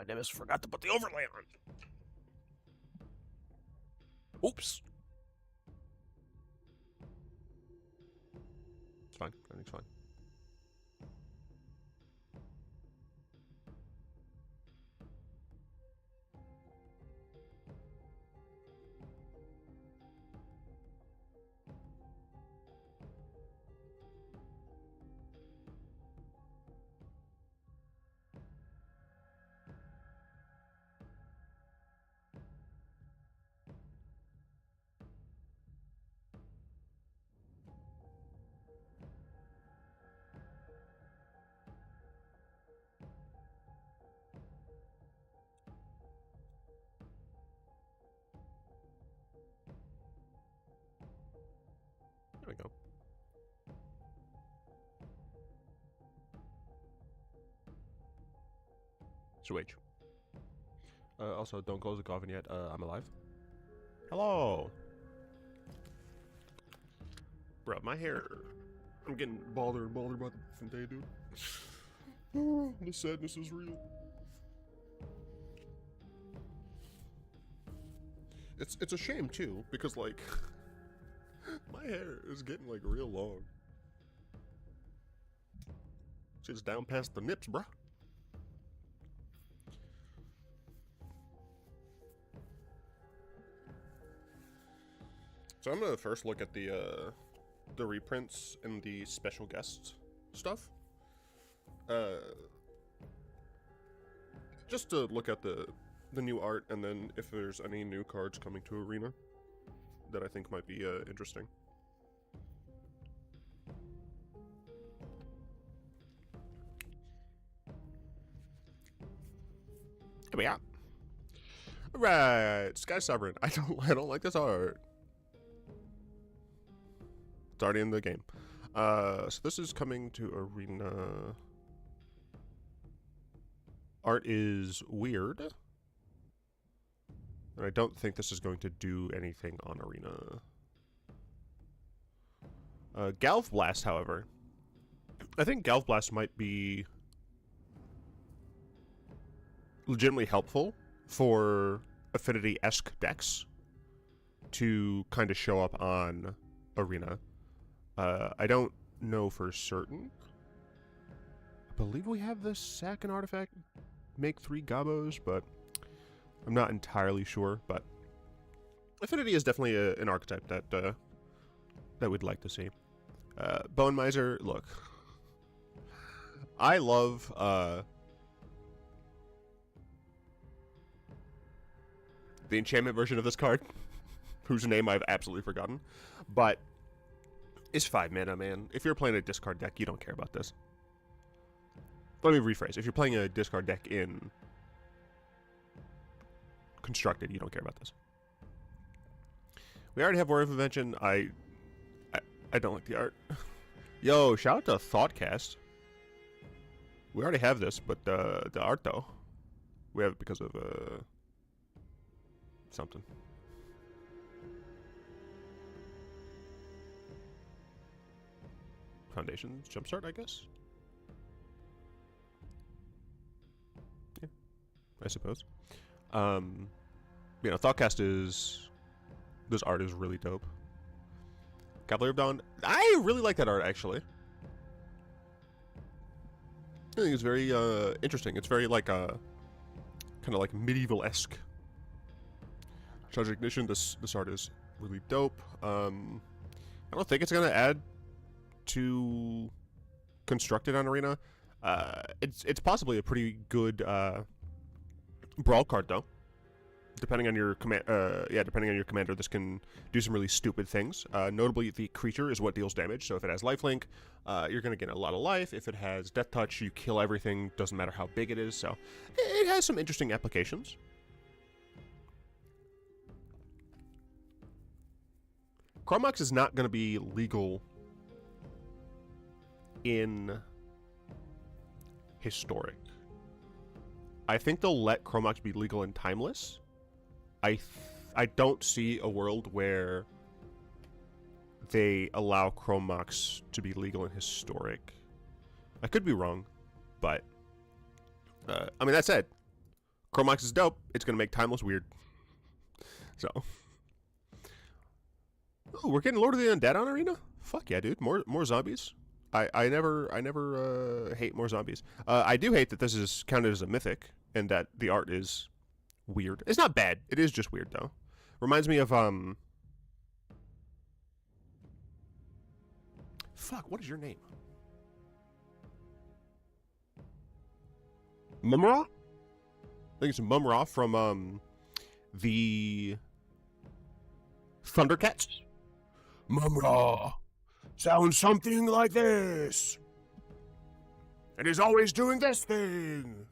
My Nemesis forgot to put the overlay on. Oops. It's fine. Everything's fine. There we go. Switch. Also, don't close the coffin yet. I'm alive. Hello. Bro, my hair. I'm getting balder and balder by the different day, dude. Oh, the sadness is real. It's a shame too, because like my hair is getting like real long. It's down past the nips, bruh. So I'm gonna first look at the reprints and the special guest stuff. Just to look at the new art, and then if there's any new cards coming to Arena that I think might be interesting. Here we are. Right, Sky Sovereign. I don't like this art. It's already in the game. So this is coming to Arena. Art is weird. And I don't think this is going to do anything on Arena. Galv Blast, however. I think Galv Blast might be legitimately helpful for Affinity-esque decks to kind of show up on Arena. I don't know for certain. I believe we have the sack and artifact make 3 gobos, but I'm not entirely sure. But Affinity is definitely an archetype that we'd like to see. Bone Miser, look, I love the enchantment version of this card, whose name I've absolutely forgotten, but it's 5 mana, man. If you're playing a discard deck, you don't care about this. Let me rephrase. If you're playing a discard deck in Constructed, you don't care about this. We already have Warrior of Invention. I don't like the art. Yo, shout out to Thoughtcast. We already have this, but the art, though, we have it because of something. Foundations Jumpstart, I guess. Yeah, I suppose. You know, Thoughtcast is... This art is really dope. Cavalier of Dawn. I really like that art, actually. I think it's very interesting. It's very like kind of like medieval-esque. Charge Ignition. This art is really dope. I don't think it's gonna add to Constructed on Arena. It's possibly a pretty good brawl card though. Depending on your depending on your commander, this can do some really stupid things. Notably, the creature is what deals damage. So if it has lifelink, you're going to get a lot of life. If it has Death Touch, you kill everything. Doesn't matter how big it is. So it has some interesting applications. Chromox is not going to be legal in Historic. I think they'll let Chromox be legal in Timeless. I don't see a world where they allow Chromox to be legal in Historic. I could be wrong, but I mean, that said, Chromax is dope. It's going to make Timeless weird. So. Oh, we're getting Lord of the Undead on Arena? Fuck yeah, dude. More zombies. I never hate more zombies. I do hate that this is counted as a mythic and that the art is weird. It's not bad. It is just weird though. Reminds me of fuck, what is your name? Mumra? I think it's Mumra from the Thundercats. Mumra sounds something like this. And is always doing this thing.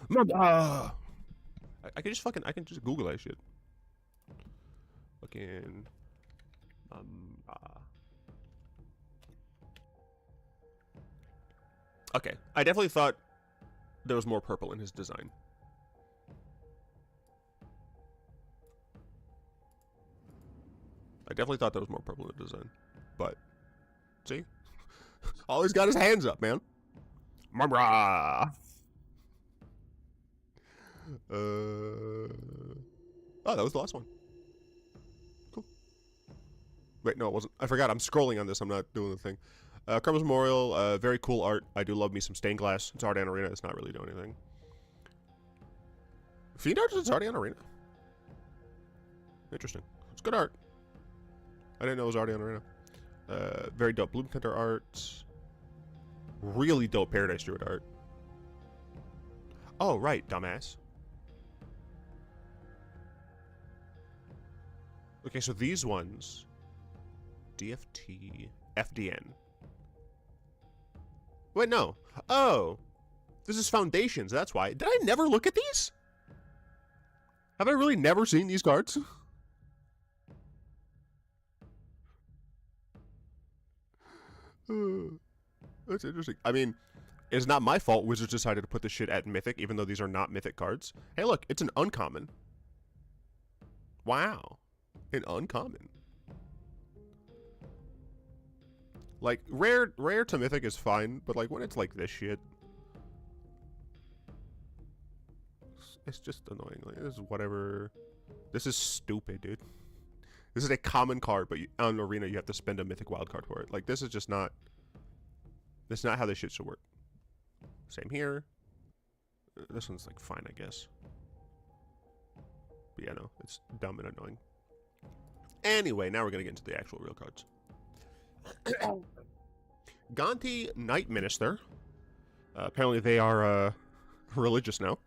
Mumra. I can just Google that shit. Fucking okay, I definitely thought there was more purple in his design. I definitely thought there was more purple in the design. But, see? Always got his hands up, man. Mumra! Oh, that was the last one. Cool. Wait, no, it wasn't. I forgot. I'm scrolling on this. I'm not doing the thing. Crumbs Memorial, very cool art. I do love me some stained glass. It's Ardean Arena. It's not really doing anything. Fiend art is Ardean Arena. Interesting. It's good art. I didn't know it was Ardean Arena. Very dope Bloom Tender art. Really dope Paradise Druid art. Oh, right, dumbass. Okay, so these ones. DFT. FDN. Wait, no. Oh. This is Foundations, that's why. Did I never look at these? Have I really never seen these cards? That's interesting. I mean, it's not my fault Wizards decided to put this shit at Mythic, even though these are not Mythic cards. Hey, look, it's an uncommon. Wow. An uncommon. Like, rare to Mythic is fine, but like when it's like this shit, it's just annoying. Like, this is whatever. This is stupid, dude. This is a common card, but on Arena you have to spend a Mythic wildcard for it. Like, this is just not. That's not how this shit should work. Same here. This one's like fine, I guess. But yeah, no, it's dumb and annoying. Anyway, now we're gonna get into the actual real cards. Gonti Knight Minister. Apparently they are religious now.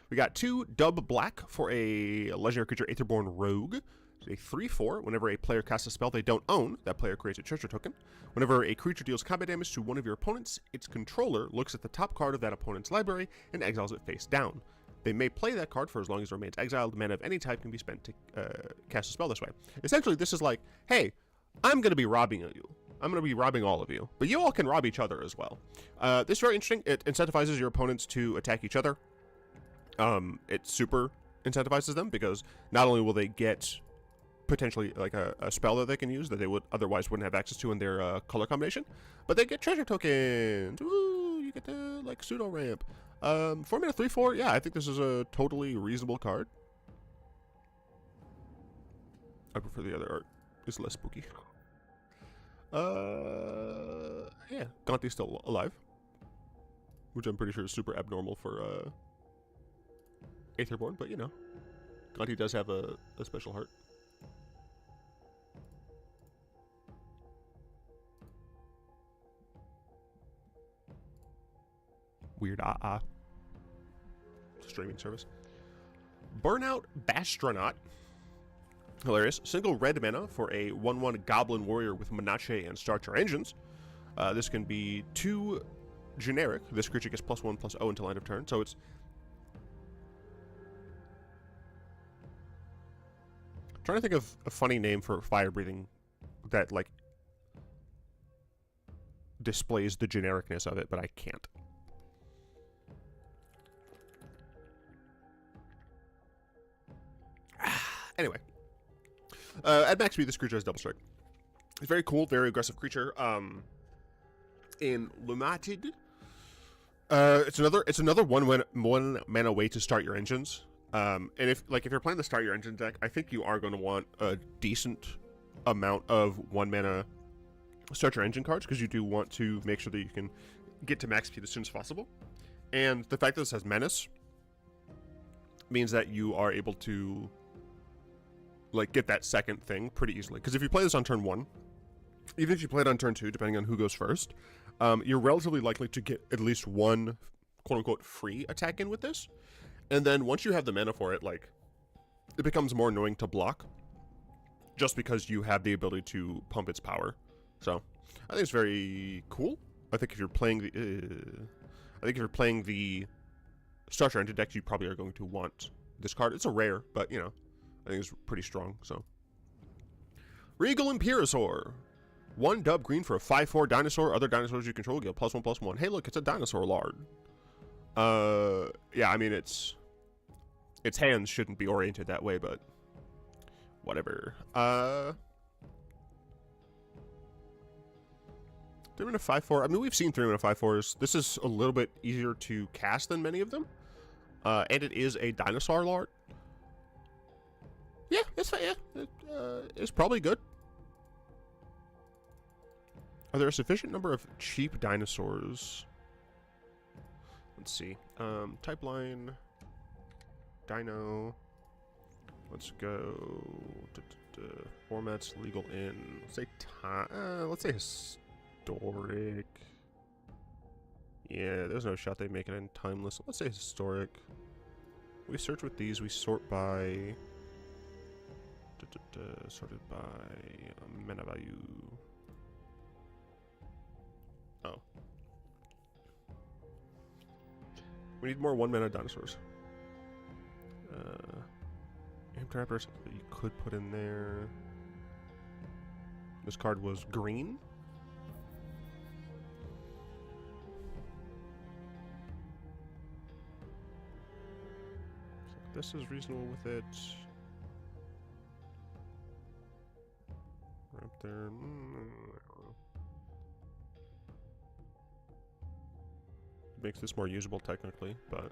We got 2 dub black for a legendary creature Aetherborn Rogue. It's a 3/4. Whenever a player casts a spell they don't own, that player creates a treasure token. Whenever a creature deals combat damage to one of your opponents, its controller looks at the top card of that opponent's library and exiles it face down. They may play that card for as long as it remains exiled. Mana of any type can be spent to cast a spell this way. Essentially, this is like, hey, I'm going to be robbing you. I'm going to be robbing all of you. But you all can rob each other as well. This is very interesting. It incentivizes your opponents to attack each other. It super incentivizes them because not only will they get potentially like a spell that they can use that they would otherwise wouldn't have access to in their color combination, but they get treasure tokens. Woo! You get to like pseudo ramp. 4-mana 3/4. Yeah, I think this is a totally reasonable card. I prefer the other art. It's less spooky. Yeah, Gonti's still alive, which I'm pretty sure is super abnormal for Aetherborn, but you know, Gonti does have a special heart. Weird streaming service. Burnout Bastronaut. Hilarious. Single red mana for a 1/1 Goblin Warrior with Menache and Starter Engines. This can be 2 generic. This creature gets +1/+0 until end of turn. So it's. I'm trying to think of a funny name for fire breathing that like displays the genericness of it, but I can't. Anyway. At max speed, this creature has double strike. It's very cool, very aggressive creature. In Lumated, It's another one mana way to start your engines. And if you're playing the start your engine deck, I think you are going to want a decent amount of 1 mana start your engine cards, because you do want to make sure that you can get to max speed as soon as possible. And the fact that this has menace means that you are able to get that second thing pretty easily. Because if you play this on turn 1, even if you play it on turn 2, depending on who goes first, you're relatively likely to get at least one quote-unquote free attack in with this. And then once you have the mana for it, it becomes more annoying to block, just because you have the ability to pump its power. So I think it's very cool. I think if you're playing the Starter Engine deck, you probably are going to want this card. It's a rare, but I think it's pretty strong. So Regal Imperiosaur. 1 dub green for a 5/4 dinosaur. Other dinosaurs you control get +1/+1. Hey, look, it's a dinosaur lord. Yeah, I mean, its hands shouldn't be oriented that way, but whatever. 3-mana 5/4. I mean, we've seen 3-mana 5/4s. This is a little bit easier to cast than many of them. And it is a dinosaur lord. Yeah, it's fine. Yeah, it's probably good. Are there a sufficient number of cheap dinosaurs? Let's see. Type line. Dino. Let's go. Formats legal in. Let's say let's say historic. Yeah, there's no shot they make it in timeless. Let's say historic. We search with these. We sort by. Sorted by mana value. Oh. We need more 1-mana dinosaurs. Aetherdrift you could put in there. This card was green. So this is reasonable with it. Right up there. Makes this more usable technically, but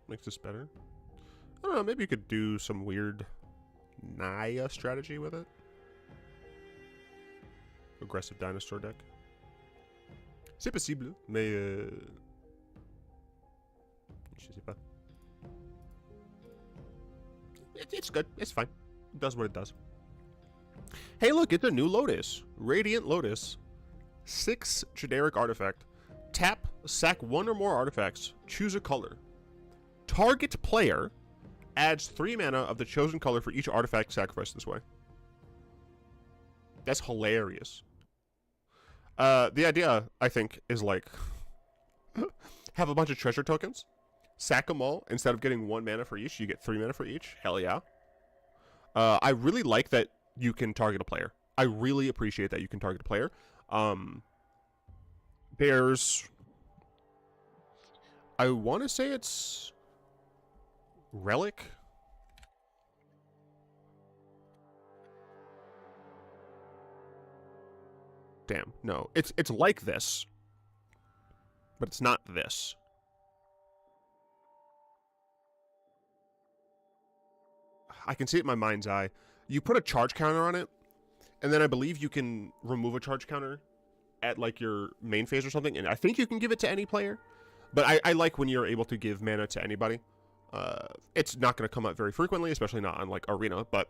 makes this better. I don't know, maybe you could do some weird Naya strategy with it. Aggressive dinosaur deck. C'est possible, mais je sais pas. It's good. It's fine. It does what it does. Hey, look, it's a new Lotus. Radiant Lotus. 6 generic artifact. Tap, sack 1 or more artifacts. Choose a color. Target player adds 3 mana of the chosen color for each artifact sacrificed this way. That's hilarious. The idea, I think, is have a bunch of treasure tokens, sack them all. Instead of getting 1 mana for each, you get 3 mana for each. Hell yeah. I really like that you can target a player. I really appreciate that you can target a player. There's, I want to say it's Relic. Damn, no, it's like this, but it's not this. I can see it in my mind's eye. You put a charge counter on it, and then I believe you can remove a charge counter at your main phase or something, and I think you can give it to any player. But I like when you're able to give mana to anybody. It's not going to come up very frequently, especially not on Arena, but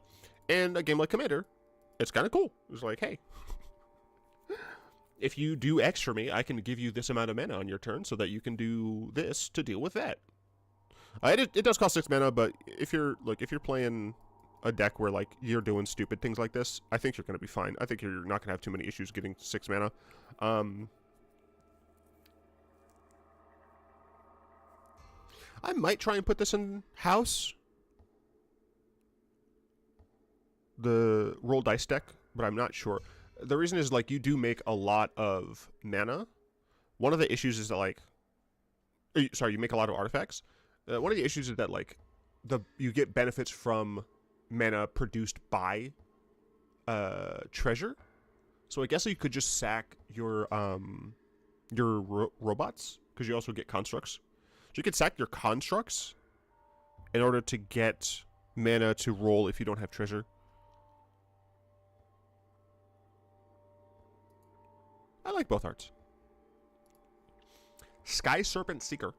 in a game like Commander, it's kind of cool. It's like, hey, if you do X for me, I can give you this amount of mana on your turn so that you can do this to deal with that. It does cost 6 mana, but if you're playing a deck where you're doing stupid things like this, I think you're going to be fine. I think you're not going to have too many issues getting 6 mana. I might try and put this in house, the roll dice deck, but I'm not sure. The reason is you do make a lot of mana. One of the issues is that you make a lot of artifacts. One of the issues is that you get benefits from mana produced by treasure, So I guess you could just sack your robots, because you also get constructs. So you could sack your constructs in order to get mana to roll if you don't have treasure. I like both arts. Sky Serpent Seeker.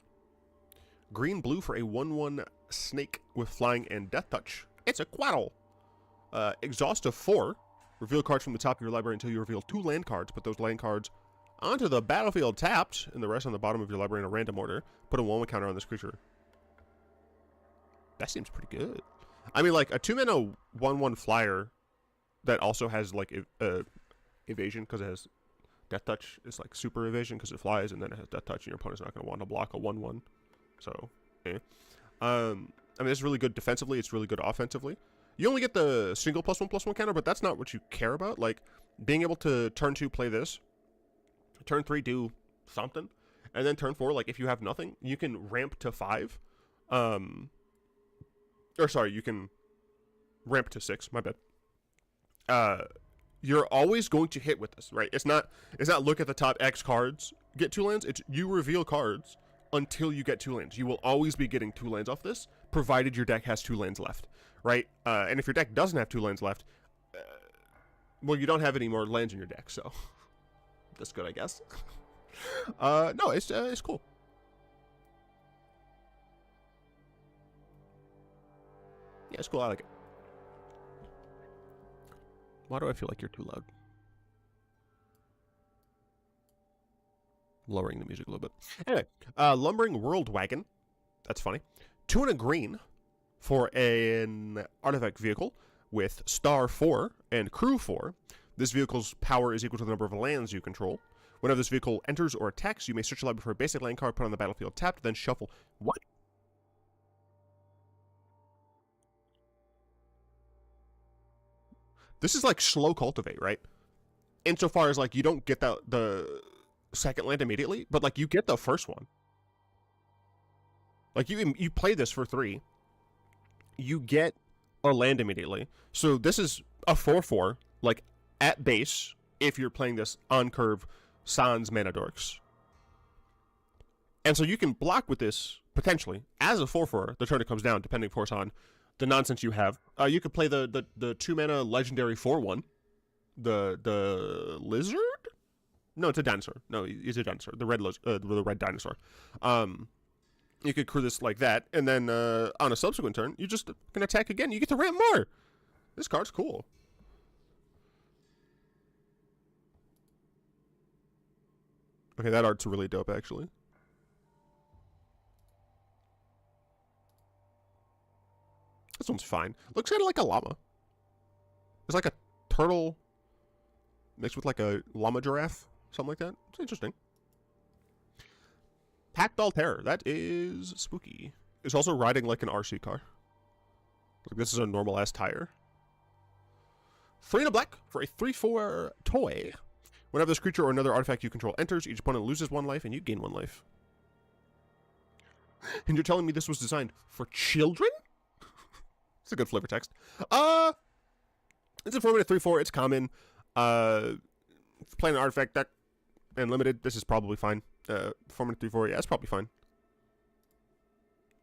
Green blue for a 1/1 snake with flying and death touch. It's a Quaddle. Exhaust of 4. Reveal cards from the top of your library until you reveal 2 land cards. Put those land cards onto the battlefield tapped, and the rest on the bottom of your library in a random order. Put a 1/1 counter on this creature. That seems pretty good. I mean, like, a 2-mana 1/1 flyer that also has, like, evasion, because it has death touch. It's, like, super evasion, because it flies, and then it has death touch, and your opponent's not going to want to block a 1/1. So, eh. I mean, it's really good defensively. It's really good offensively. You only get the single +1/+1 counter, but that's not what you care about. Like, being able to turn 2 play this, turn 3 do something, and then turn 4, like, if you have nothing, you can ramp to 5. Or sorry, you can ramp to 6, my bad. You're always going to hit with this, right? It's not look at the top X cards, get 2 lands. It's you reveal cards until you get 2 lands. You will always be getting 2 lands off this, provided your deck has 2 lands left, right? And if your deck doesn't have 2 lands left, well, you don't have any more lands in your deck, so that's good, I guess. No, it's cool. Yeah, it's cool. I like it. Why do I feel like you're too loud? Lowering the music a little bit. Anyway, Lumbering World Wagon. That's funny. 2 and a green for an artifact vehicle with star 4 and crew 4. This vehicle's power is equal to the number of lands you control. Whenever this vehicle enters or attacks, you may search your library for a basic land card, put on the battlefield tapped, then shuffle. What? This is like slow cultivate, right? Insofar as, like, you don't get the second land immediately, but, like, you get the first one. Like, you play this for 3. You get a land immediately. So this is a 4/4, like, at base, if you're playing this on curve Sans Mana Dorks. And so you can block with this, potentially, as a 4/4, the turn it comes down, depending, of course, on the nonsense you have. You could play the 2-mana legendary 4/1. The lizard? No, it's a dinosaur. No, he's a dinosaur. The red dinosaur. You could crew this like that, and then on a subsequent turn, you just can attack again. You get to ramp more. This card's cool. Okay, that art's really dope, actually. This one's fine. Looks kind of like a llama. It's like a turtle mixed with like a llama giraffe, something like that. It's interesting. Tactile Terror. That is spooky. It's also riding like an RC car. Like, this is a normal-ass tire. 3 and a black for a 3/4 toy. Whenever this creature or another artifact you control enters, each opponent loses 1 life and you gain 1 life. And you're telling me this was designed for children? It's a good flavor text. It's a 4-mana 3/4. It's common. Playing an artifact deck and limited, this is probably fine. 4-mana 3/4. Yeah, it's probably fine.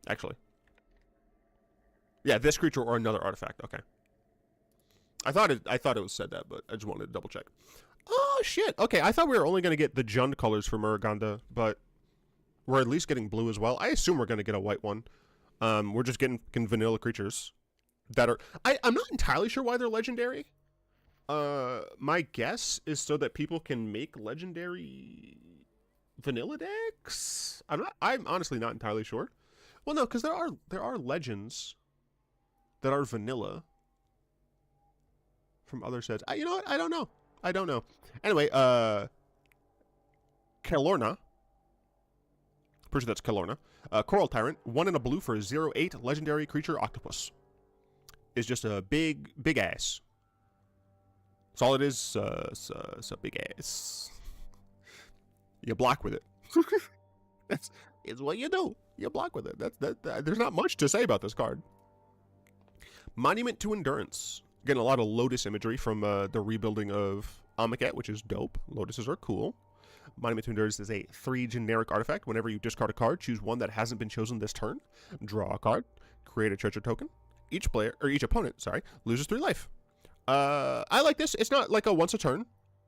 Actually. Yeah, this creature or another artifact. Okay. I thought it was said that, but I just wanted to double check. Oh shit. Okay, I thought we were only gonna get the Jund colors for Muruganda, but we're at least getting blue as well. I assume we're gonna get a white one. We're just getting vanilla creatures that are. I'm not entirely sure why they're legendary. My guess is so that people can make legendary vanilla decks. I'm honestly not entirely sure. Well, no, because there are legends that are vanilla from other sets. You know what? I don't know. Anyway, Kalorna. Pretty sure that's Kalorna. Coral Tyrant. 1 and a blue for a 0/8 legendary creature octopus. Is just a big ass. That's all it is. It's a big ass. You block with it. It's what you do. You block with it. There's not much to say about this card. Monument to Endurance. Getting a lot of Lotus imagery from the rebuilding of Amaket, which is dope. Lotuses are cool. Monument to Endurance is a 3 generic artifact. Whenever you discard a card, choose one that hasn't been chosen this turn. Draw a card. Create a treasure token. Each opponent, loses 3 life. I like this. It's not like a once a turn.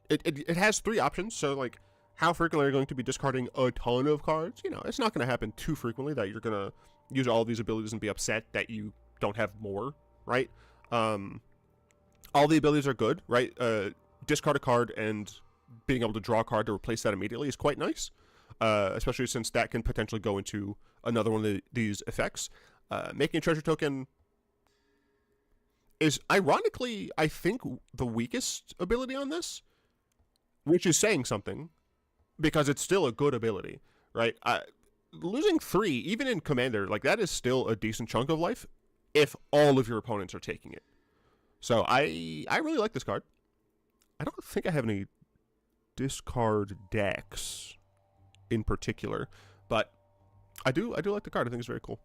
It has 3 options, so like how frequently are you going to be discarding a ton of cards? You know, it's not going to happen too frequently that you're going to use all these abilities and be upset that you don't have more, right? All the abilities are good, right? Discard a card and being able to draw a card to replace that immediately is quite nice, especially since that can potentially go into another one of these effects. Making a treasure token is ironically, I think, the weakest ability on this, which is saying something, because it's still a good ability, right? Losing 3, even in Commander, like that is still a decent chunk of life if all of your opponents are taking it. So I really like this card. I don't think I have any discard decks in particular, but I do like the card. I think it's very cool.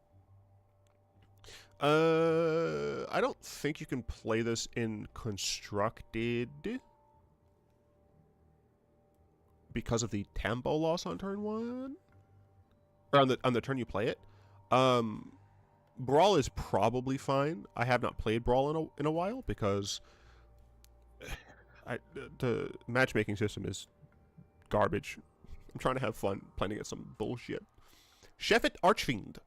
I don't think you can play this in Constructed because of the tempo loss on turn 1, or on the turn you play it. Brawl is probably fine. I have not played Brawl in a while because the matchmaking system is garbage. I'm trying to have fun playing against some bullshit. Sheffet Archfiend.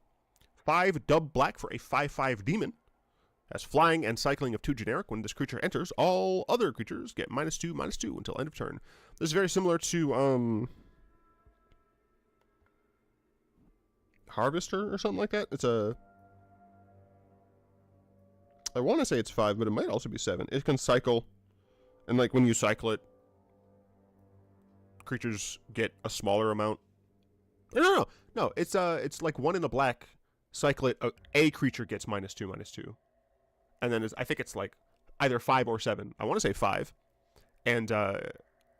5 dub black for a 5/5 demon. Has flying and cycling of 2 generic. When this creature enters, all other creatures get -2/-2 until end of turn. This is very similar to Harvester or something like that. It's I want to say it's 5, but it might also be 7. It can cycle, and like when you cycle it, creatures get a smaller amount. No. It's like 1 in a black. Cycle it. A creature gets -2/-2, and then I think it's like either 5 or 7. I want to say 5, and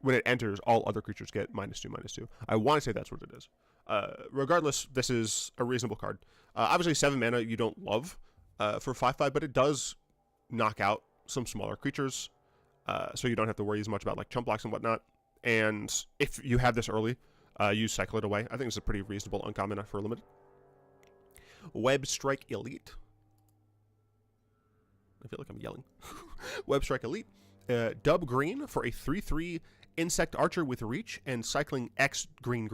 when it enters, all other creatures get -2/-2. I want to say that's what it is. Regardless, this is a reasonable card. Obviously, 7 mana you don't love for 5/5, but it does knock out some smaller creatures, so you don't have to worry as much about like chump blocks and whatnot. And if you have this early, you cycle it away. I think it's a pretty reasonable uncommon for limited. Web Strike Elite. I feel like I'm yelling. Web Strike Elite. Dub green for a 3/3 insect archer with reach and cycling X green.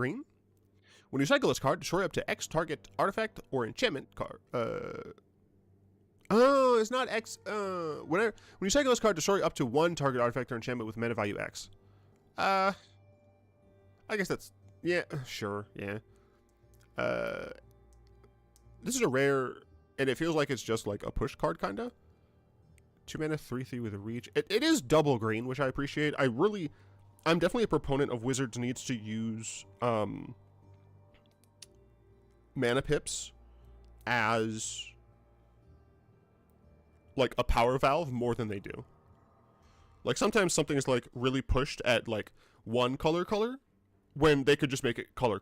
When you cycle this card, destroy up to X target artifact or enchantment card. Oh, it's not X. When you cycle this card, destroy up to 1 target artifact or enchantment with mana value X. I guess that's, yeah, sure, yeah. This is a rare, and it feels like it's just like a push card, kinda. 2 mana, 3/3 with a reach. It is double green, which I appreciate. I'm definitely a proponent of Wizards needs to use mana pips as like a power valve more than they do. Like sometimes something is like really pushed at like 1 color when they could just make it color.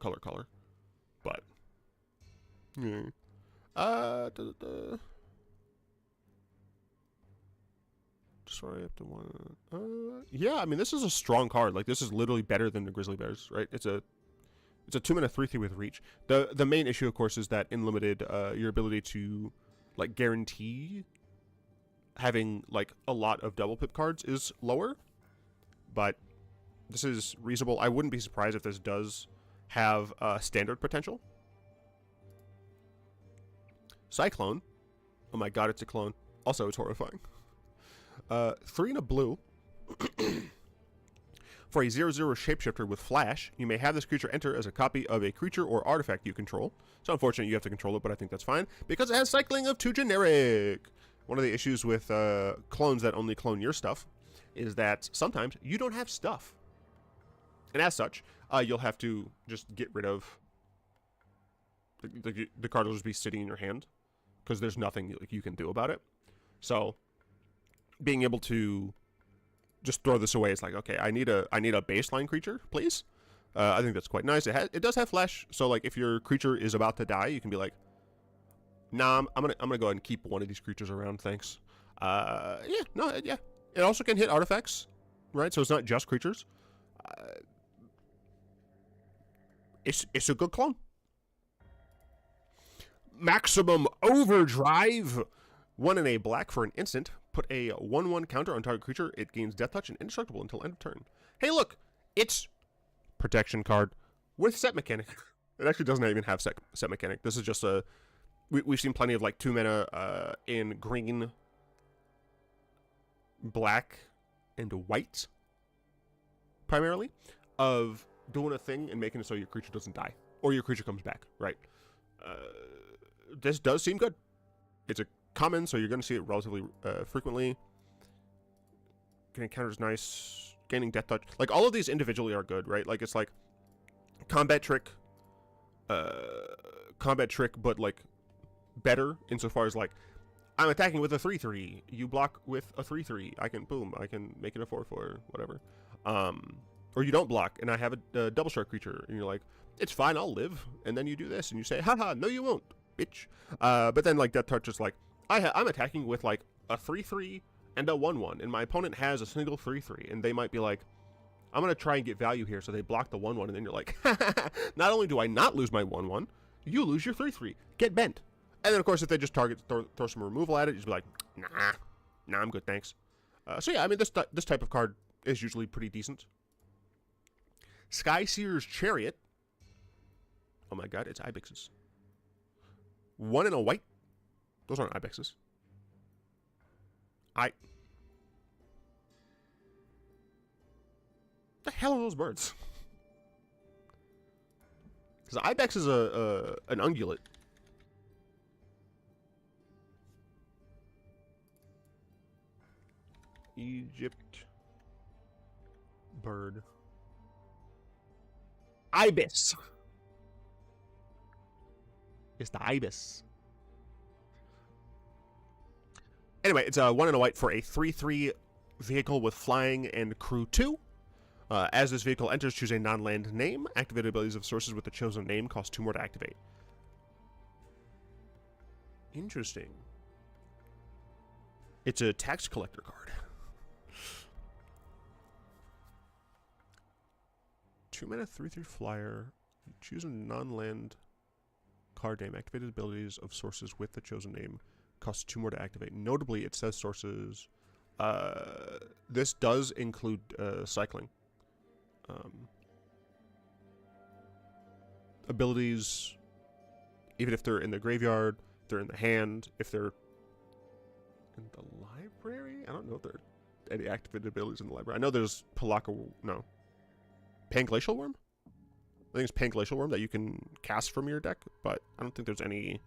But yeah. Sorry, up to 1. Yeah, I mean this is a strong card. Like this is literally better than the Grizzly Bears, right? It's a 2 mana 3/3 with reach. The main issue, of course, is that in limited, your ability to like guarantee having like a lot of double pip cards is lower. But this is reasonable. I wouldn't be surprised if this does have standard potential. Cyclone. Oh my god, it's a clone. Also, it's horrifying. 3 and a blue. For a 0/0 shapeshifter with flash, you may have this creature enter as a copy of a creature or artifact you control. It's unfortunate you have to control it, but I think that's fine, because it has cycling of 2 generic. One of the issues with clones that only clone your stuff is that sometimes you don't have stuff. And as such, you'll have to just get rid of... The card will just be sitting in your hand, because there's nothing you can do about it. So, being able to just throw this away is like, okay, I need a baseline creature, please. I think that's quite nice. It does have flash, so like if your creature is about to die, you can be like, nah, I'm gonna go ahead and keep one of these creatures around, thanks. Yeah. It also can hit artifacts. right? So it's not just creatures. It's a good clone. Maximum Overdrive. 1 and a black for an instant. Put a 1/1 counter on target creature. It gains Death Touch and indestructible until end of turn. Hey, look, it's protection card with set mechanic. It actually doesn't even have set mechanic. This is just a. We've seen plenty of like 2 mana in green, black, and white, primarily, of doing a thing and making it so your creature doesn't die or your creature comes back. Right. This does seem good. It's a common, so you're going to see it relatively frequently. Getting counters nice. Gaining Death Touch. Like, all of these individually are good, right? Like, it's like combat trick, but like better insofar as like I'm attacking with a 3/3. You block with a 3/3. I can make it a 4/4, whatever. Or you don't block, and I have a double strike creature, and you're like, it's fine, I'll live. And then you do this, and you say, haha, no, you won't, bitch. But then like Death Touch is like, I'm attacking with like a 3/3 and a 1/1, and my opponent has a single 3/3, and they might be like, I'm gonna try and get value here, so they block the 1/1, and then you're like, not only do I not lose my 1/1, you lose your 3/3. Get bent. And then of course if they just throw some removal at it, you just be like, nah, I'm good, thanks. So yeah, I mean this type of card is usually pretty decent. Skyseer's Chariot. Oh my god, it's Ibexes. 1 and a white. Those aren't Ibexes. The hell are those birds? Because Ibex is an ungulate. Egypt bird. Ibis. It's the Ibis. Anyway, it's a 1 and a white for a 3/3 vehicle with flying and crew 2. As this vehicle enters, choose a non-land name. Activated abilities of sources with the chosen name cost 2 more to activate. Interesting. It's a tax collector card. 2 mana 3/3 flyer. Choose a non-land card name. Activated abilities of sources with the chosen name costs 2 more to activate. Notably, it says sources. This does include cycling. Abilities, even if they're in the graveyard, they're in the hand, if they're in the library. I don't know if there are any activated abilities in the library. I know there's Panglacial Worm? I think it's Panglacial Worm that you can cast from your deck, but I don't think there's any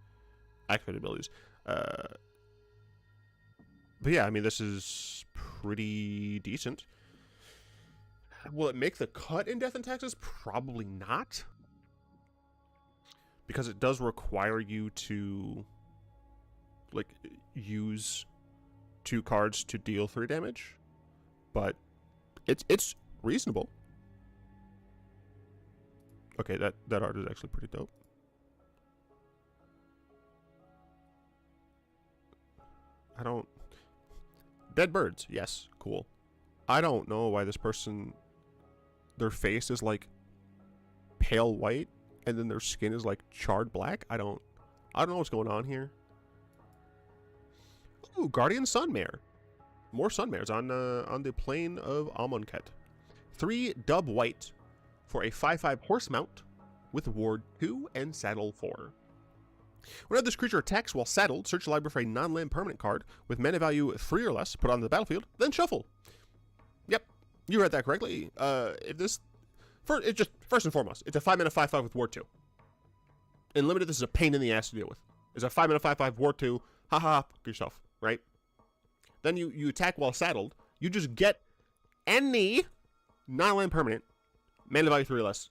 activated abilities. But yeah, I mean, this is pretty decent. Will it make the cut in Death and Taxes? Probably not. Because it does require you to, like, use 2 cards to deal 3 damage. But it's reasonable. Okay, that art is actually pretty dope. Dead birds, yes, cool. I don't know why this person, their face is like pale white and then their skin is like charred black. I don't know what's going on here. Ooh, Guardian Sunmare. More Sunmares on the plane of Amonkhet. 3 dub white for a 5/5 horse mount with ward 2 and saddle 4. Whenever this creature attacks while saddled, search the library for a non-land permanent card with mana value 3 or less, put it on the battlefield, then shuffle. Yep, you read that correctly. First and foremost, it's a 5 mana 5/5 with ward 2. In limited, this is a pain in the ass to deal with. It's a 5 mana 5/5 ward 2. Haha, fuck yourself, right? Then you attack while saddled. You just get any non-land permanent, mana value 3 or less,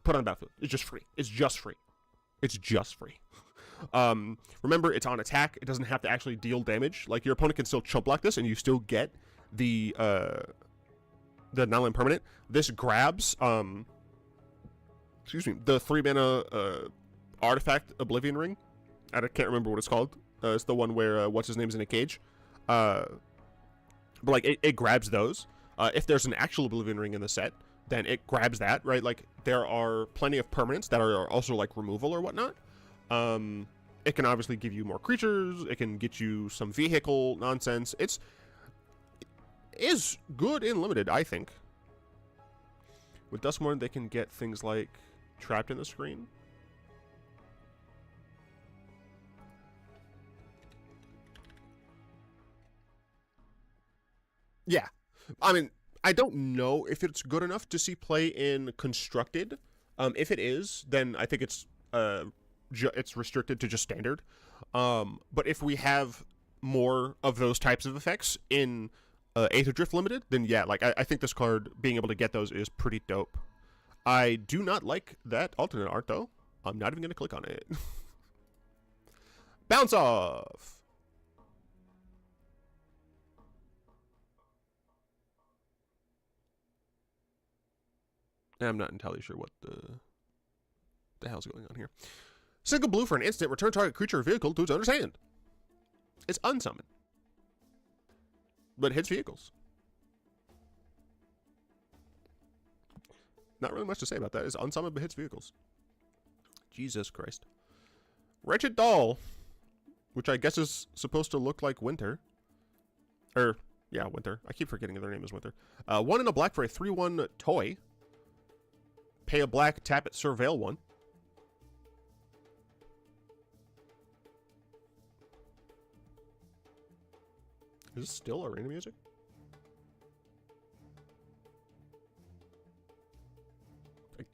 put on the battlefield. It's just free. It's just free. It's just free. Remember, it's on attack. It doesn't have to actually deal damage. Like, your opponent can still chump block this, and you still get the non-land permanent. This grabs, the 3 mana artifact Oblivion Ring. I can't remember what it's called. It's the one where what's his name's in a cage. but like it grabs those. If there's an actual Oblivion Ring in the set, then it grabs that, right? Like there are plenty of permanents that are also like removal or whatnot. It can obviously give you more creatures. It can get you some vehicle nonsense. It is good in limited, I think. With Duskmourn, they can get things like Trapped in the Screen. Yeah. I mean, I don't know if it's good enough to see play in Constructed. If it is, then I think it's restricted to just Standard. But if we have more of those types of effects in Aetherdrift Limited, then yeah, like I think this card, being able to get those is pretty dope. I do not like that alternate art, though. I'm not even going to click on it. Bounce off! I'm not entirely sure what the hell's going on here. Single blue for an instant, return target creature or vehicle to its owner's hand. It's unsummoned, but hits vehicles. Not really much to say about that. It's unsummoned, but hits vehicles. Jesus Christ. Wretched Doll, which I guess is supposed to look like Winter. Yeah, Winter. I keep forgetting their name is Winter. 1 and a black for a 3/1 toy. Pay a black, tap it, surveil 1. Is this still arena music?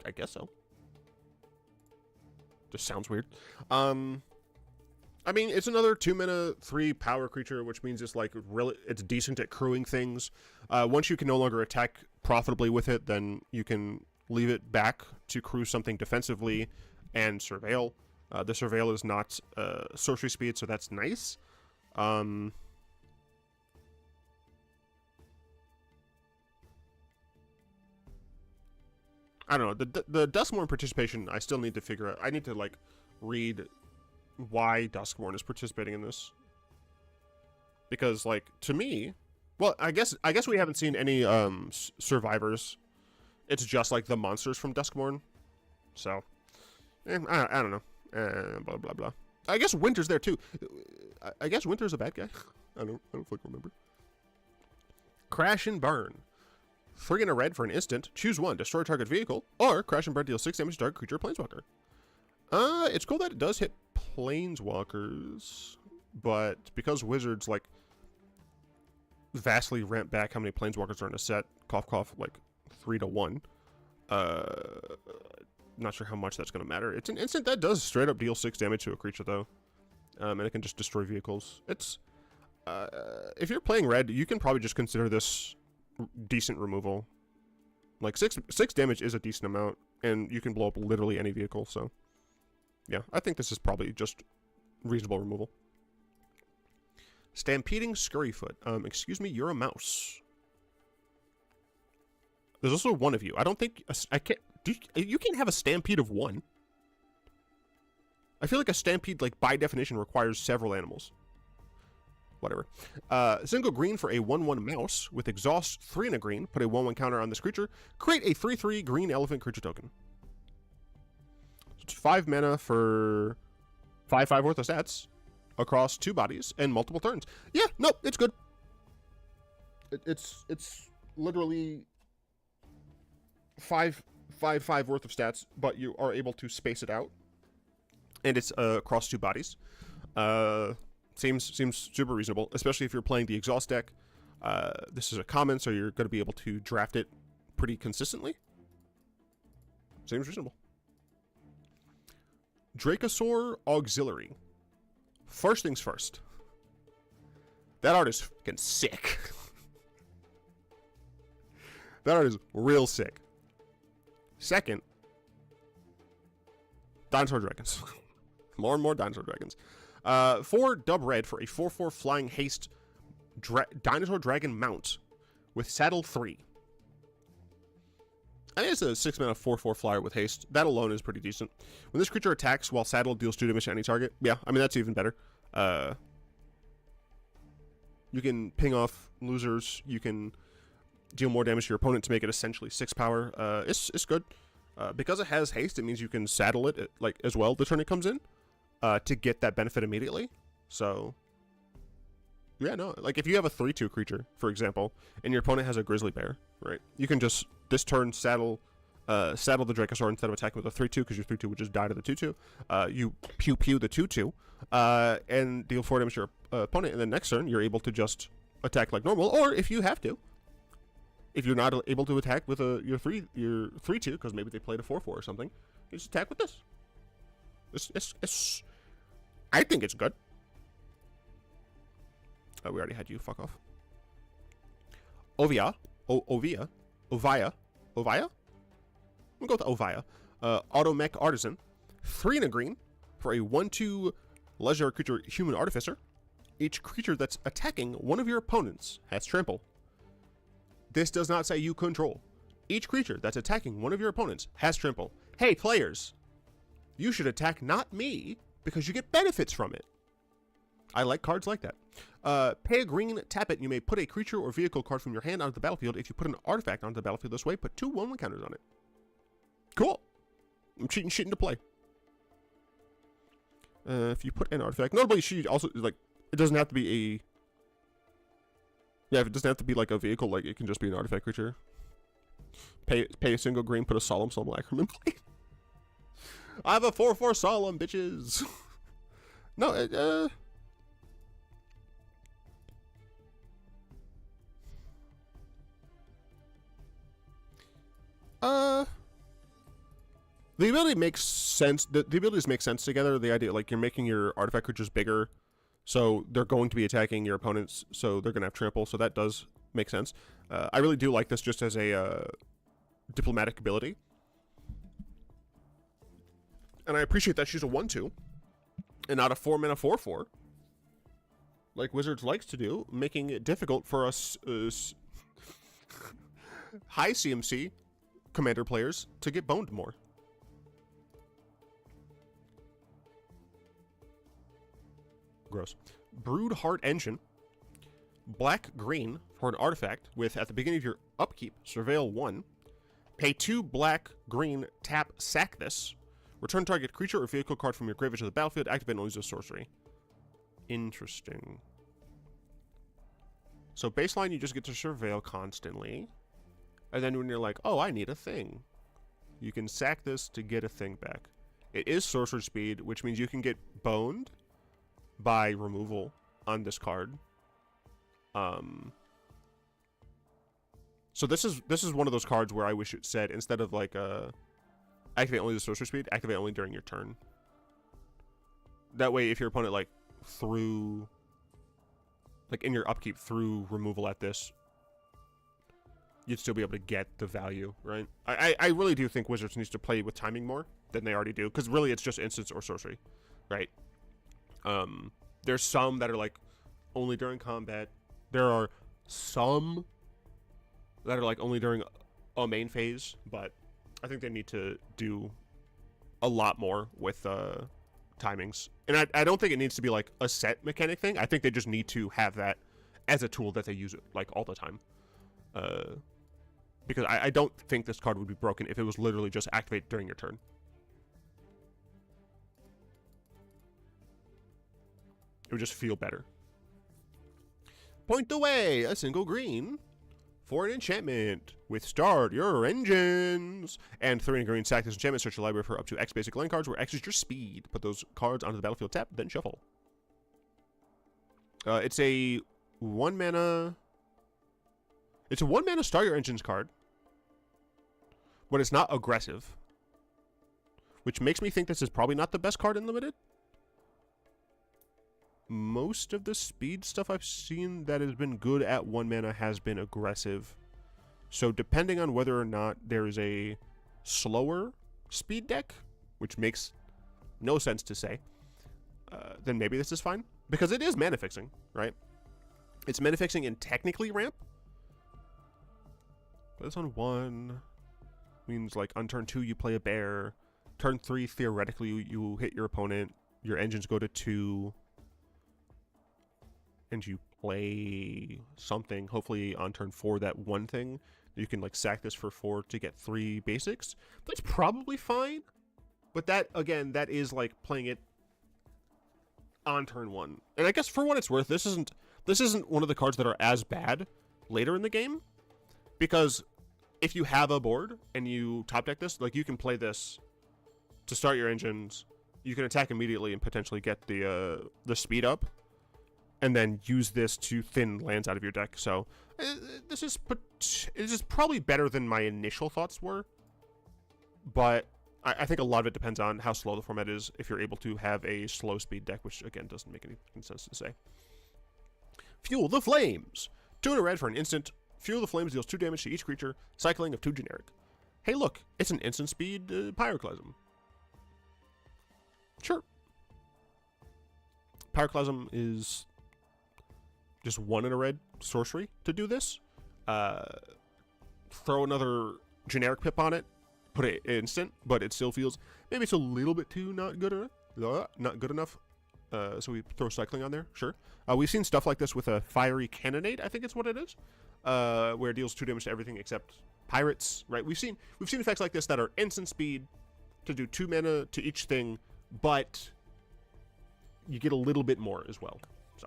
I guess so. Just sounds weird. I mean, it's another 2-mana, 3 power creature, which means it's like really, it's decent at crewing things. Once you can no longer attack profitably with it, then you can leave it back to crew something defensively and surveil. The surveil is not sorcery speed, so that's nice. I don't know. The Duskmourn participation, I still need to figure out. I need to, like, read why Duskmourn is participating in this. Because, like, to me... Well, I guess we haven't seen any survivors. It's just, like, the monsters from Duskmourn. So, I don't know. Blah, blah, blah. I guess Winter's there, too. I guess Winter's a bad guy. I don't fucking remember. Crash and Burn. 3 and a red for an instant. Choose 1. Destroy target vehicle. Or Crash and Burn deals 6 damage to target creature or planeswalker. It's cool that it does hit planeswalkers. But because wizards, like, vastly ramp back how many planeswalkers are in a set. Cough, cough, like, 3 to 1. Not sure how much that's going to matter. It's an instant that does straight up deal 6 damage to a creature, though. And it can just destroy vehicles. It's... if you're playing red, you can probably just consider this decent removal. Like 6 damage is a decent amount, and you can blow up literally any vehicle. So yeah, I think this is probably just reasonable removal. Stampeding Scurryfoot. Excuse me, you're a mouse. There's also 1 of you. I don't think I can't. You can't have a stampede of 1. I feel like a stampede, like by definition, requires several animals. Whatever. Single green for a 1/1 mouse with exhaust, 3 and a green. Put a 1/1 counter on this creature. Create a 3/3 green elephant creature token. So it's 5 mana for 5/5 worth of stats across 2 bodies and multiple turns. Yeah, no, it's good. It's literally 5/5 worth of stats, but you are able to space it out, and it's across 2 bodies. Seems super reasonable, especially if you're playing the exhaust deck. This is a common, so you're going to be able to draft it pretty consistently. Seems reasonable. Dracosaur Auxiliary. First things first. That art is fucking sick. That art is real sick. Second, Dinosaur Dragons. More and more Dinosaur Dragons. 4 dub red for a 4/4 flying haste dinosaur dragon mount with saddle 3. I think it's a 6 mana 4/4 flyer with haste. That alone is pretty decent. When this creature attacks while saddled, deals 2 damage to any target. Yeah, I mean that's even better. You can ping off losers. You can deal more damage to your opponent to make it essentially 6 power. It's good. Because it has haste, it means you can saddle it like as well the turn it comes in to get that benefit immediately. So yeah, no, like if you have a 3/2 creature, for example, and your opponent has a grizzly bear, right? You can just this turn saddle the Dracosaur instead of attacking with a 3/2 because your 3/2 would just die to the 2/2. You pew the 2/2 and deal 4 damage to your opponent, and then next turn you're able to just attack like normal, or if you have to. If you're not able to attack with your 3/2 because maybe they played a 4/4 or something, you just attack with this. It's I think it's good. We already had you. Fuck off. Ovia. Ovia. We'll go with Ovia. Automech Artisan. 3 and a green for a 1/2 legendary creature human artificer. Each creature that's attacking one of your opponents has trample. This does not say you control. Each creature that's attacking one of your opponents has trample. Hey, players, you should attack not me because you get benefits from it. I like cards like that. Pay a green, tap it, and you may put a creature or vehicle card from your hand onto the battlefield. If you put an artifact onto the battlefield this way, put 2 1/1 counters on it. Cool. I'm cheating shit into play. If you put an artifact, notably, she also like it doesn't have to be a. Yeah, if it doesn't have to be like a vehicle, like it can just be an artifact creature. Pay a single green, put a solemn Lacrim in play. I have a 4/4 solemn, bitches. No, the ability makes sense. The abilities make sense together. The idea, like, you're making your artifact creatures bigger, so they're going to be attacking your opponents, so they're going to have trample, so that does make sense. I really do like this just as a diplomatic ability. And I appreciate that she's a 1/2 and not a 4-mana 4/4, like Wizards likes to do, making it difficult for us high CMC commander players to get boned more. Gross. Broodheart Engine. Black-green for an artifact with, at the beginning of your upkeep, Surveil 1. Pay 2 black-green, tap, sack this. Return target creature or vehicle card from your graveyard to the battlefield. Activate and use a sorcery. Interesting. So baseline, you just get to Surveil constantly. And then when you're like, oh, I need a thing, you can sack this to get a thing back. It is sorcerer speed, which means you can get boned by removal on this card. So this is one of those cards where I wish it said, instead of like activate only the sorcerer speed, activate only during your turn. That way, if your opponent like threw, like in your upkeep threw removal at this, you'd still be able to get the value, right? I really do think Wizards needs to play with timing more than they already do, because really it's just instants or sorcery, right? There's some that are like only during combat. There are some that are like only during a main phase, but I think they need to do a lot more with timings. And I don't think it needs to be like a set mechanic thing. I think they just need to have that as a tool that they use it like all the time. Because I don't think this card would be broken if it was literally just activate during your turn. It would just feel better. Point away a single green for an enchantment with Start Your Engines. And 3 and green, sack this enchantment, search your library for up to X basic land cards, where X is your speed. Put those cards onto the battlefield, tap, then shuffle. It's a 1-mana... It's a 1-mana Start Your Engines card, but it's not aggressive, which makes me think this is probably not the best card in Limited. Most of the speed stuff I've seen that has been good at 1 mana has been aggressive. So depending on whether or not there is a slower speed deck, which makes no sense to say, then maybe this is fine. Because it is mana fixing, right? It's mana fixing and technically ramp. But it's on 1. Means like on turn 2 you play a bear. Turn 3 theoretically you hit your opponent. Your engines go to 2. And you play something, hopefully on turn 4, that one thing, you can like sack this for 4 to get 3 basics. That's probably fine. But that, again, that is like playing it on turn 1. And I guess for what it's worth, this isn't one of the cards that are as bad later in the game. Because if you have a board and you top deck this, like you can play this to start your engines. You can attack immediately and potentially get the speed up, and then use this to thin lands out of your deck. So this is probably better than my initial thoughts were, but I think a lot of it depends on how slow the format is. If you're able to have a slow speed deck, which again doesn't make any sense to say. Fuel the Flames. 2 in a red for an instant. Fuel the Flames deals 2 damage to each creature. Cycling of 2 generic. Hey, look, it's an instant speed Pyroclasm. Sure. Pyroclasm is just 1 in a red sorcery to do this. Throw another generic pip on it, put it instant, but it still feels maybe it's a little bit too not good enough. So we throw cycling on there, sure. We've seen stuff like this with a Fiery Cannonade, I think it's what it is, where it deals 2 damage to everything except pirates, right? We've seen effects like this that are instant speed to do 2 mana to each thing, but you get a little bit more as well. So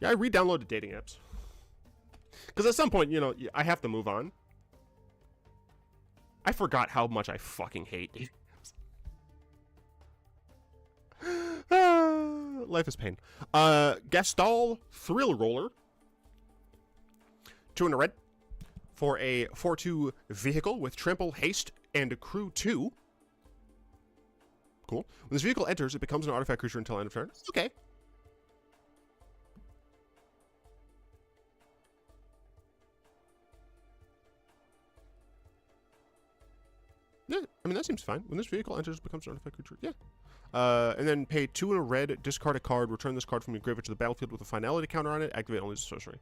yeah, I re-downloaded dating apps because at some point, you know, I have to move on. I forgot how much I fucking hate dating apps. Life is pain. Gastal Thrill Roller. 2 in a red for a 4/2 vehicle with trample, haste, and crew 2. Cool. When this vehicle enters, it becomes an artifact creature until end of turn. Okay. Yeah, I mean, that seems fine. When this vehicle enters, it becomes an artifact creature. Yeah. And then pay 2 in a red, discard a card, return this card from your graveyard to the battlefield with a finality counter on it, activate only as a sorcery.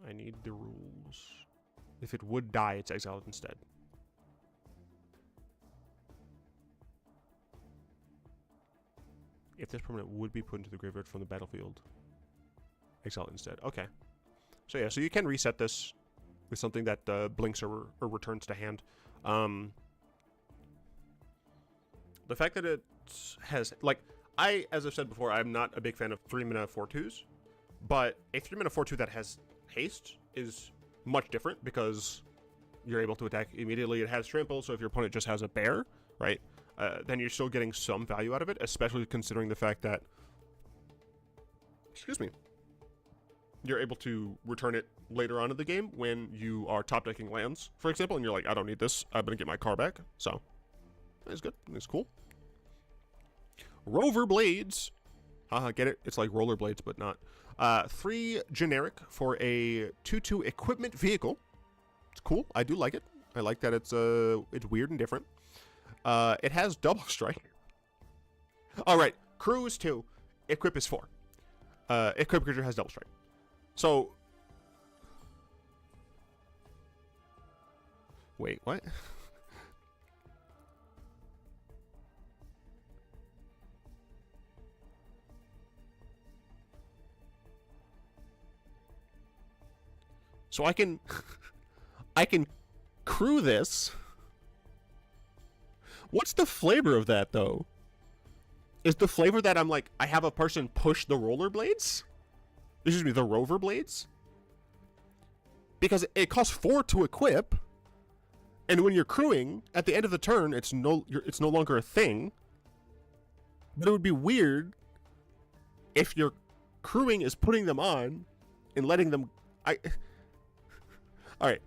I need the rules. If it would die, it's exiled instead. If this permanent would be put into the graveyard from the battlefield, exile it instead. Okay. So yeah, so you can reset this with something that blinks or returns to hand. The fact that it has, like, as I've said before, I'm not a big fan of 3-mana 4/2s, but a 3-mana 4/2 that has haste is much different because you're able to attack immediately. It has trample, so if your opponent just has a bear, right, then you're still getting some value out of it, especially considering the fact that, excuse me, you're able to return it later on in the game when you are top decking lands, for example, and you're like, I don't need this, I'm gonna get my car back. So it's good, it's cool. Rover Blades, get it? It's like rollerblades, but not. 3 generic for a 2/2 equipment vehicle. It's cool. I do like it. I like that it's weird and different. It has double strike. All right, crew is 2, equip is 4. Equip creature has double strike. So, wait, what? So I can crew this. What's the flavor of that, though? Is the flavor that I'm like, I have a person push the rollerblades? Excuse me, the rover blades? Because it costs 4 to equip, and when you're crewing, at the end of the turn, it's no longer a thing. But it would be weird if your crewing is putting them on and letting them... Alright.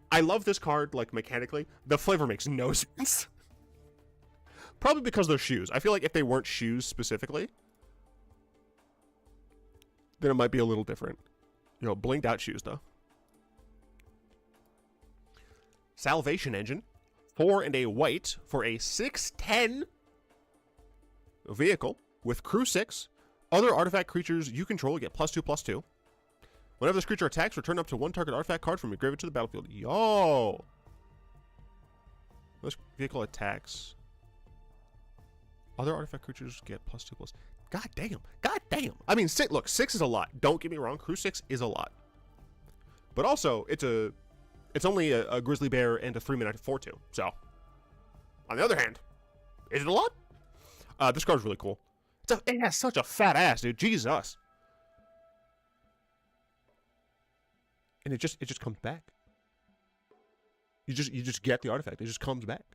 I love this card, like, mechanically. The flavor makes no sense. Probably because they're shoes. I feel like if they weren't shoes specifically, then it might be a little different. You know, blinked out shoes, though. Salvation Engine, 4 and a white for a 6/10 vehicle with crew 6. Other artifact creatures you control get +2/+2. Whenever this creature attacks, return up to 1 target artifact card from your graveyard to the battlefield. Yo! This vehicle attacks. Other artifact creatures get +2/+. God damn. God damn. I mean, look, 6 is a lot. Don't get me wrong. Crew 6 is a lot. But also, it's only a grizzly bear and a 3-mana 4/2. So, on the other hand, is it a lot? This card's really cool. It has such a fat ass, dude. Jesus. And it just comes back. You just get the artifact. It just comes back.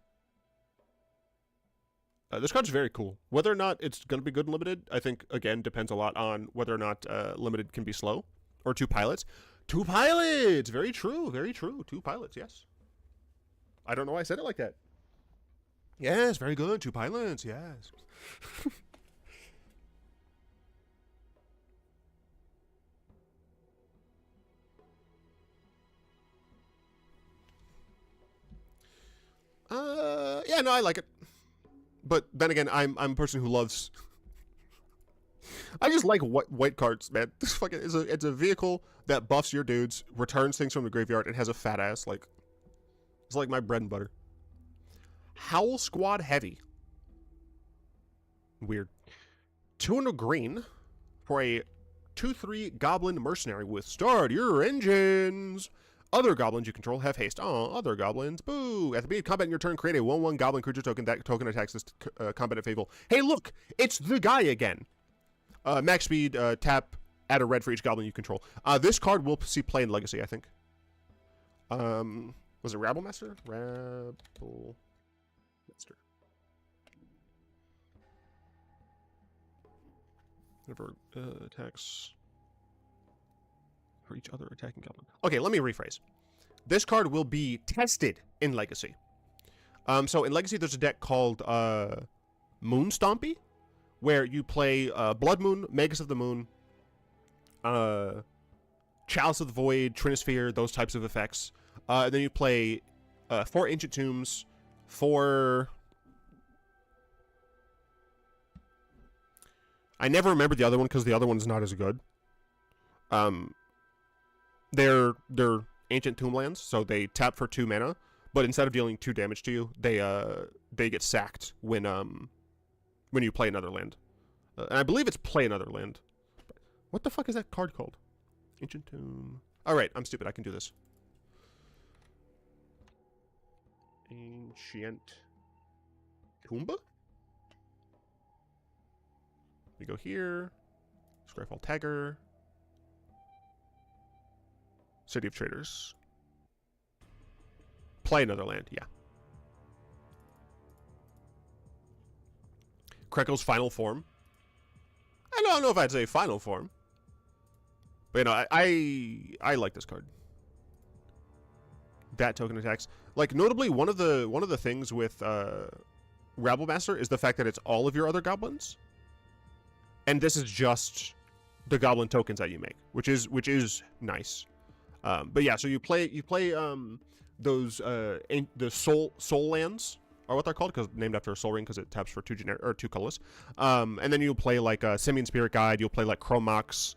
This card's very cool. Whether or not it's going to be good in limited, I think, again, depends a lot on whether or not limited can be slow. Or 2 pilots. 2 pilots! Very true, very true. 2 pilots, yes. I don't know why I said it like that. Yes, very good. 2 pilots, yes. Yeah, no, I like it. But then again, I'm a person who loves... I just like white cards, man. This fucking it's a vehicle that buffs your dudes, returns things from the graveyard, and has a fat ass. Like, it's like my bread and butter. Howl Squad Heavy. Weird. 2 and a green for a 2/3 Goblin Mercenary with Start Your Engines. Other goblins you control have haste. Oh, other goblins. Boo. At the beginning of combat in your turn, create a 1/1 goblin creature token. That token attacks this combat at Fable. Hey, look! It's the guy again. Max speed, tap, add a red for each goblin you control. This card will see play in Legacy, I think. Was it Rabble Master? Rabble Master. Whenever attacks... for each other attacking goblin. Okay, let me rephrase. This card will be tested in Legacy. So in Legacy, there's a deck called Moon Stompy, where you play Blood Moon, Magus of the Moon, Chalice of the Void, Trinisphere, those types of effects. And then you play 4 Ancient Tombs, 4... I never remember the other one because the other one's not as good. They're Ancient Tomblands, so they tap for 2 mana, but instead of dealing 2 damage to you, they get sacked when you play another land. And I believe it's play another land. What the fuck is that card called? Ancient Tomb. Alright, I'm stupid. I can do this. Ancient Tomba? We go here. Scryfall Tagger. City of Traders. Play another land, yeah. Kreko's final form. I don't know if I'd say final form. But you know, I like this card. That token attacks. Like notably one of the things with Rabble Master is the fact that it's all of your other goblins. And this is just the goblin tokens that you make, which is nice. But yeah, so you play those the soul lands are what they're called, because named after a soul ring, because it taps for 2 colors. And then you'll play like Simian Spirit Guide. You'll play like Chromox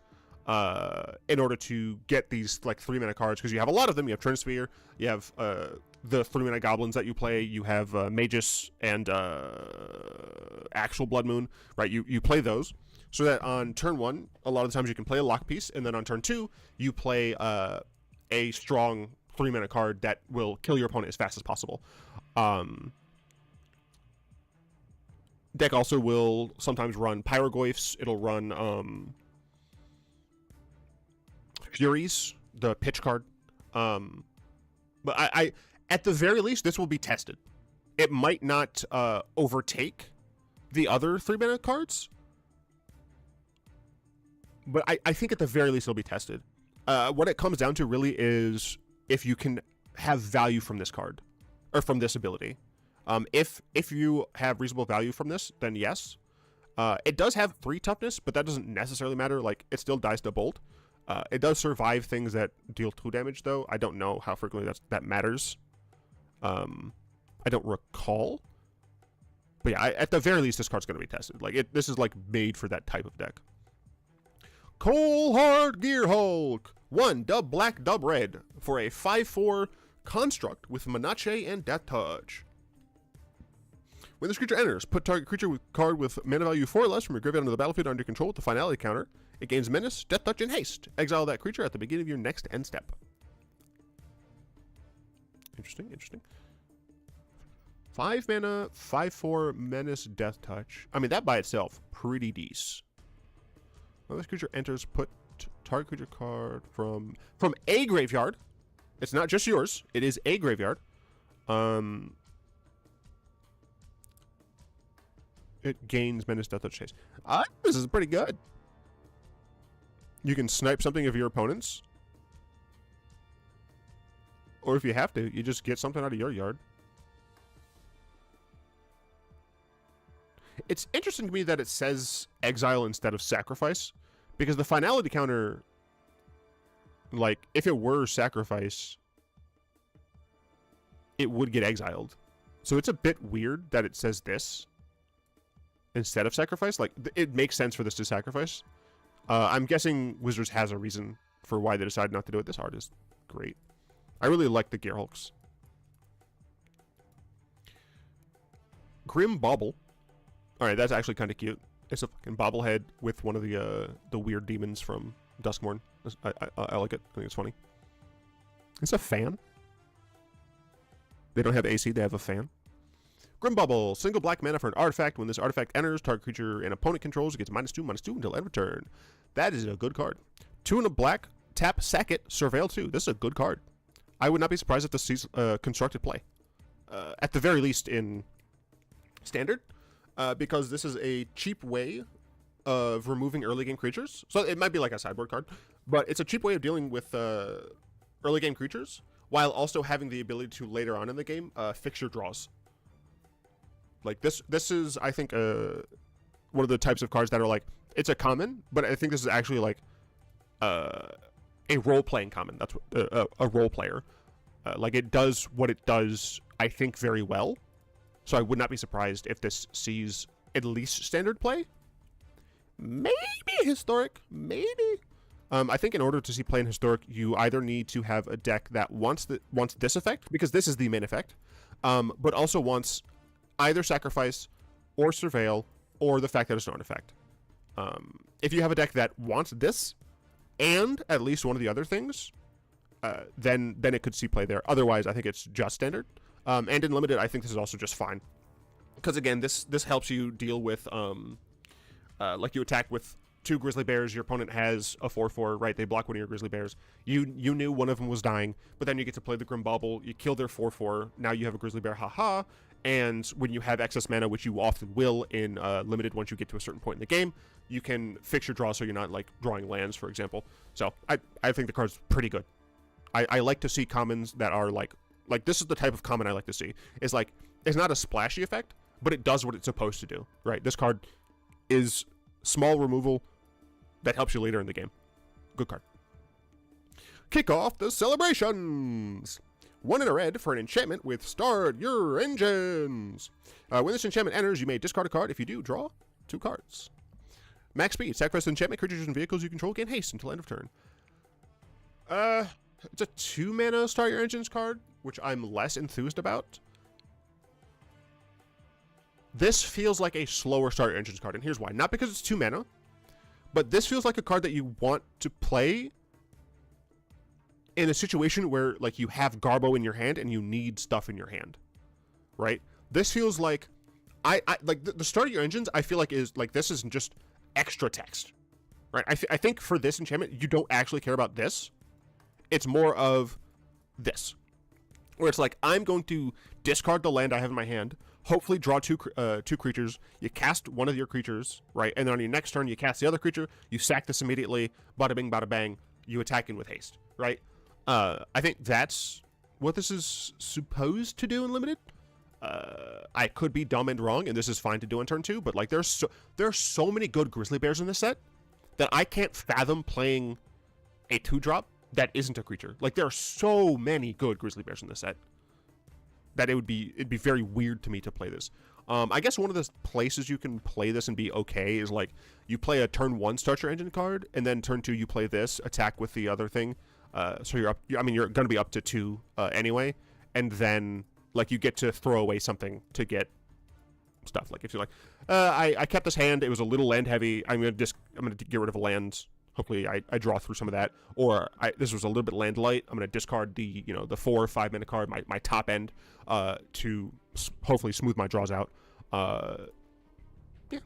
in order to get these like 3-mana cards, because you have a lot of them. You have Trinisphere. You have the 3-mana goblins that you play. You have Magus and actual Blood Moon. Right? You play those. So that on turn 1, a lot of the times you can play a lock piece, and then on turn 2, you play a strong 3-mana card that will kill your opponent as fast as possible. Deck also will sometimes run Pyroglyphs. It'll run Furies, the pitch card. But I at the very least, this will be tested. It might not overtake the other 3-mana cards, but I think at the very least it'll be tested. What it comes down to really is if you can have value from this card, or from this ability. If you have reasonable value from this, then yes. It does have 3 toughness, but that doesn't necessarily matter. Like, it still dies to bolt. It does survive things that deal 2 damage, though. I don't know how frequently that matters. I don't recall. But yeah, at the very least, this card's going to be tested. Like, this is like made for that type of deck. Cold Gear Hulk. 1 dub black, dub red for a 5/4 construct with Menace and Death Touch. When this creature enters, put target creature with card with mana value 4 or less from your graveyard onto the battlefield under your control with the finality counter. It gains menace, Death Touch, and haste. Exile that creature at the beginning of your next end step. Interesting, interesting. 5 mana, 5/4 menace, Death Touch. I mean, that by itself, pretty decent. When this creature enters, put target creature card from a graveyard. It's not just yours. It is a graveyard. It gains menace, Death Touch, chase. This is pretty good. You can snipe something of your opponent's. Or if you have to, you just get something out of your yard. It's interesting to me that it says exile instead of sacrifice. Because the finality counter, like, if it were sacrifice, it would get exiled. So it's a bit weird that it says this instead of sacrifice. Like, it makes sense for this to sacrifice. I'm guessing Wizards has a reason for why they decided not to do it. This art is great. I really like the Gear Hulks. Grim Bauble. Alright, that's actually kind of cute. It's a fucking bobblehead with one of the weird demons from Duskmourn. I like it. I think it's funny. It's a fan. They don't have AC, they have a fan. Grim Bubble, single black mana for an artifact. When this artifact enters, target creature an opponent controls, it gets -2/-2 until end of turn. That is a good card. 2 and a black, tap, sack it, surveil 2. This is a good card. I would not be surprised if this sees constructed play. At the very least in Standard. Because this is a cheap way of removing early game creatures. So it might be like a sideboard card, but it's a cheap way of dealing with early game creatures while also having the ability to later on in the game fix your draws. Like this is, I think, one of the types of cards that are like, it's a common, but I think this is actually like a role-playing common. That's what, a role player. Like it does what it does, I think, very well. So I would not be surprised if this sees at least Standard play. Maybe Historic. Maybe. I think in order to see play in Historic, you either need to have a deck that wants this effect, because this is the main effect, but also wants either Sacrifice or Surveil or the fact that it's not an effect. If you have a deck that wants this and at least one of the other things, then it could see play there. Otherwise, I think it's just Standard. And in Limited, I think this is also just fine. Because again, this helps you deal with, like you attack with 2 Grizzly Bears, your opponent has a 4/4, right? They block one of your Grizzly Bears. You knew one of them was dying, but then you get to play the Grim Bauble, you kill their 4/4, now you have a Grizzly Bear, haha. And when you have excess mana, which you often will in Limited once you get to a certain point in the game, you can fix your draw so you're not like drawing lands, for example. So I think the card's pretty good. I like to see commons that are like this is the type of common I like to see. It's like, it's not a splashy effect, but it does what it's supposed to do, right? This card is small removal that helps you later in the game. Good card. Kick off the celebrations! 1 in a red for an enchantment with Start Your Engines. When this enchantment enters, you may discard a card. If you do, draw 2 cards. Max speed. Sacrifice enchantment. Creatures and vehicles you control gain haste until end of turn. It's a 2 mana Start Your Engines card, which I'm less enthused about. This feels like a slower Start Your Engines card, and here's why. Not because it's 2 mana, but this feels like a card that you want to play in a situation where, like, you have Garbo in your hand and you need stuff in your hand, right? This feels like, I like, the Start Your Engines, I feel like is, like, this is just extra text, right? I think for this enchantment, you don't actually care about this. It's more of this, where it's like, I'm going to discard the land I have in my hand, hopefully draw 2 creatures, you cast one of your creatures, right? And then on your next turn, you cast the other creature, you sack this immediately, bada bing, bada bang, you attack in with haste, right? I think that's what this is supposed to do in Limited. I could be dumb and wrong, and this is fine to do on turn 2, but like there are so many good Grizzly Bears in this set that I can't fathom playing a 2-drop that isn't a creature. Like, there are so many good Grizzly Bears in this set. that it'd be very weird to me to play this. I guess one of the places you can play this and be okay is like you play a turn 1 start your engine card, and then turn 2 you play this attack with the other thing. So you're up. I mean, you're gonna be up to 2 anyway, and then like you get to throw away something to get stuff. Like if you're like, I kept this hand, it was a little land heavy. I'm gonna get rid of a land. Hopefully I draw through some of that, or this was a little bit land light. I'm gonna discard the the 4 or 5 mana card, my top end, to hopefully smooth my draws out. Yeah.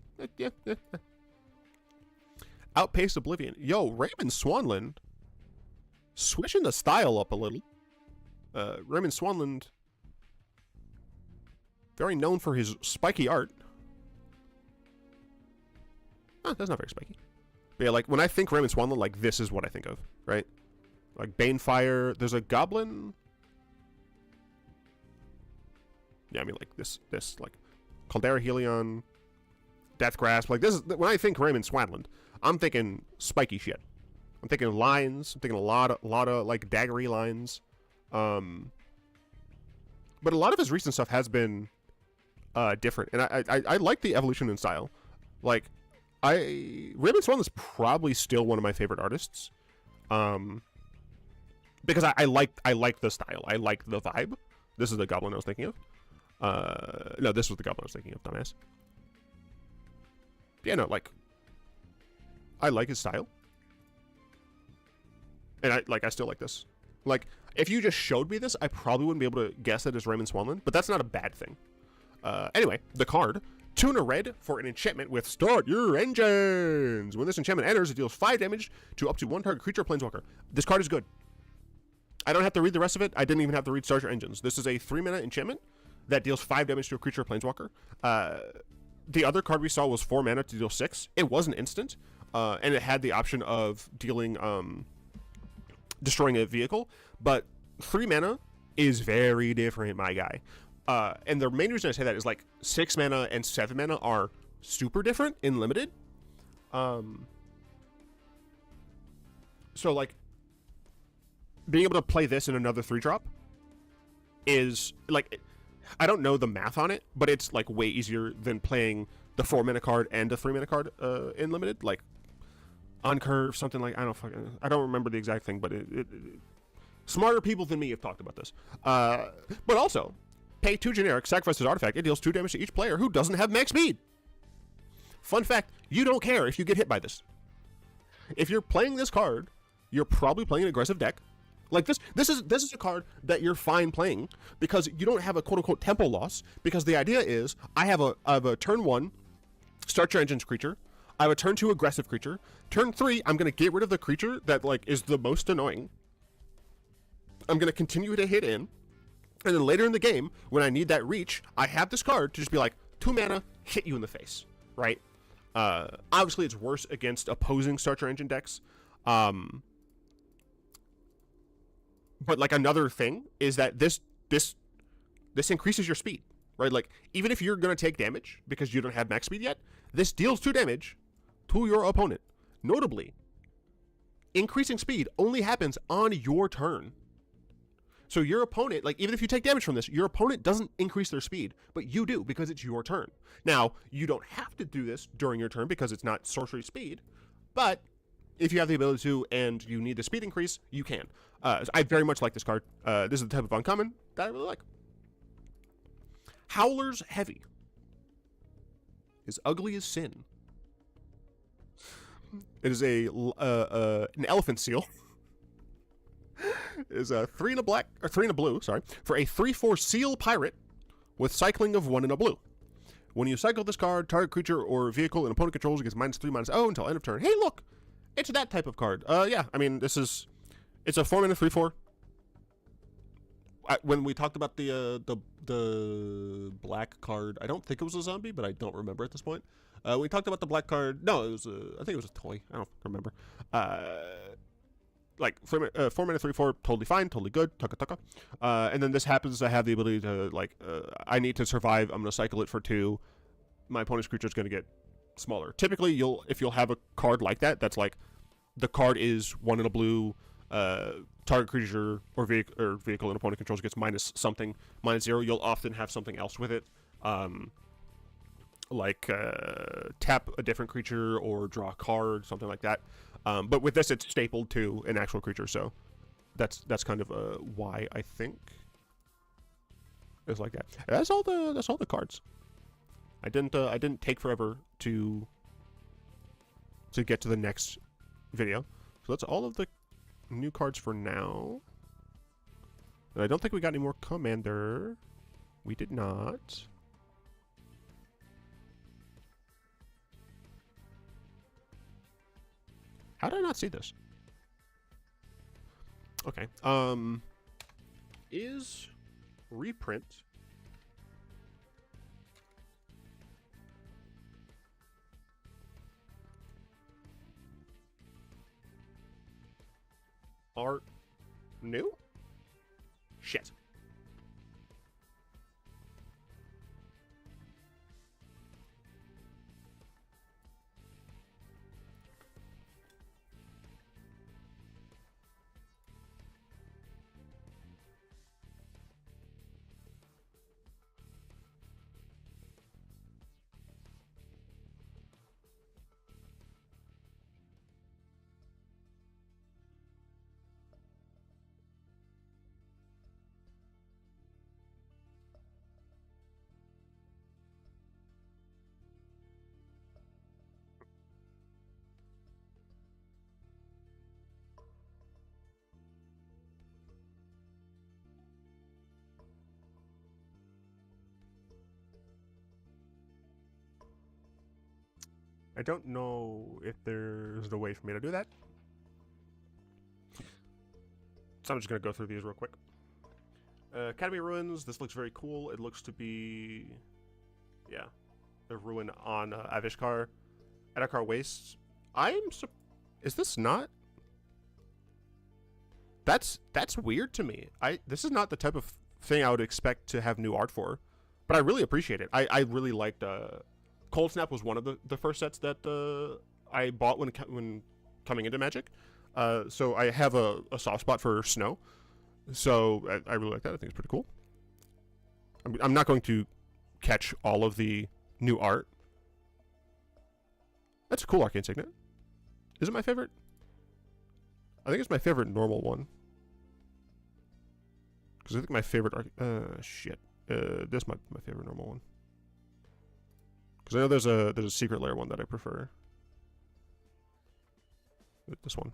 Outpaced Oblivion. Yo, Raymond Swanland switching the style up a little. Raymond Swanland, very known for his spiky art. Oh, that's not very spiky. But yeah, like, when I think Raymond Swanland, like, this is what I think of, right? Like, Banefire, there's a Goblin. Yeah, I mean, like, this, like, Caldera Helion, Death Grasp, like, this is, when I think Raymond Swanland, I'm thinking spiky shit. I'm thinking lines, I'm thinking a lot of, like, daggery lines. But a lot of his recent stuff has been, different, and I like the evolution in style. Like, Raymond Swanland is probably still one of my favorite artists, because I like the style, I like the vibe. This is the Goblin I was thinking of. No, this was the Goblin I was thinking of, dumbass. Yeah, no, like, I like his style, and I still like this. Like, if you just showed me this, I probably wouldn't be able to guess it as Raymond Swanland, but that's not a bad thing. Anyway, the card. Tuna red for an enchantment with Start Your Engines. When this enchantment enters, it deals 5 damage to up to 1 target creature or planeswalker. This card is good. I don't have to read the rest of it. I didn't even have to read Start Your Engines. This is a 3-mana enchantment that deals 5 damage to a creature or planeswalker. The other card we saw was 4 mana to deal 6. It was an instant, and it had the option of dealing, destroying a vehicle, but 3 mana is very different, my guy. And the main reason I say that is, like, 6 mana and 7 mana are super different in Limited. So, like, being able to play this in another 3-drop is, like, I don't know the math on it, but it's, like, way easier than playing the 4-mana card and a 3-mana card in Limited. Like, on curve, something like, I don't remember the exact thing, but smarter people than me have talked about this. But also, pay 2 generic, sacrifice this artifact, it deals 2 damage to each player who doesn't have max speed. Fun fact, you don't care if you get hit by this. If you're playing this card, you're probably playing an aggressive deck. Like, this is a card that you're fine playing because you don't have a quote-unquote tempo loss, because the idea is I have a turn 1 Start Your Engines creature, I have a turn 2 aggressive creature, turn 3 I'm going to get rid of the creature that, like, is the most annoying. I'm going to continue to hit in, and then later in the game, when I need that reach, I have this card to just be like, 2 mana, hit you in the face, right? Obviously, it's worse against opposing Start Your Engine decks. But, like, another thing is that this increases your speed, right? Like, even if you're going to take damage because you don't have max speed yet, this deals 2 damage to your opponent. Notably, increasing speed only happens on your turn. So your opponent, like, even if you take damage from this, your opponent doesn't increase their speed, but you do because it's your turn. Now, you don't have to do this during your turn because it's not sorcery speed, but if you have the ability to and you need the speed increase, you can. I very much like this card. This is the type of uncommon that I really like. Howler's Heavy is ugly as sin. It is an elephant seal. Is a 3 and a black, or 3 and a blue, sorry, for a 3/4 seal pirate with cycling of 1 and a blue. When you cycle this card, target creature or vehicle an opponent controls gets -3/-0 until end of turn. Hey, look, it's that type of card. Yeah, I mean, it's a 4-mana 3/4. When we talked about the black card, I don't think it was a zombie, but I don't remember at this point. We talked about the black card. No, it was I think it was a toy. I don't remember. Like 4-mana 3/4, totally fine, totally good, tucka. And then this happens to have the ability to, like, I need to survive. I'm gonna cycle it for 2. My opponent's creature is gonna get smaller. Typically, if you'll have a card like that, that's like the card is 1 and a blue, target creature or vehicle an opponent controls gets minus something, -0, you'll often have something else with it. Like tap a different creature or draw a card, something like that. But with this, it's stapled to an actual creature, so that's kind of why I think it's like that. That's all the cards. I didn't take forever to get to the next video, so that's all of the new cards for now. And I don't think we got any more Commander. We did not. How did I not see this? Okay. Is reprint art new? Shit. I don't know if there's a way for me to do that. So I'm just going to go through these real quick. Academy Ruins. This looks very cool. It looks to be... yeah. A ruin on Avishkar. Adakar Wastes. Is this not... That's weird to me. This is not the type of thing I would expect to have new art for. But I really appreciate it. I really liked... Cold Snap was one of the first sets that I bought when coming into Magic. So I have a soft spot for Snow. So I really like that. I think it's pretty cool. I'm not going to catch all of the new art. That's a cool Arcane Signet. Is it my favorite? I think it's my favorite normal one. Because I think my favorite... this might be my favorite normal one. Because I know there's a secret layer one that I prefer. This one.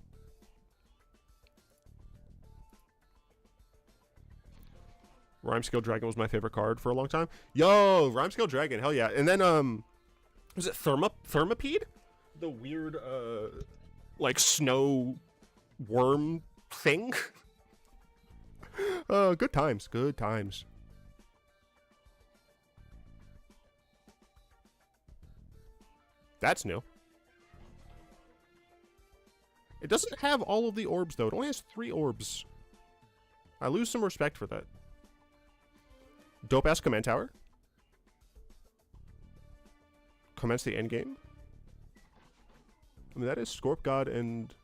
Rhymescale Dragon was my favorite card for a long time. Yo, Rhymescale Dragon, hell yeah. And then was it Thermopede? The weird like snow worm thing. Good times, good times. That's new. It doesn't have all of the orbs, though. It only has 3 orbs. I lose some respect for that. Dope-ass Command Tower. Commence the endgame. I mean, that is Scorp God and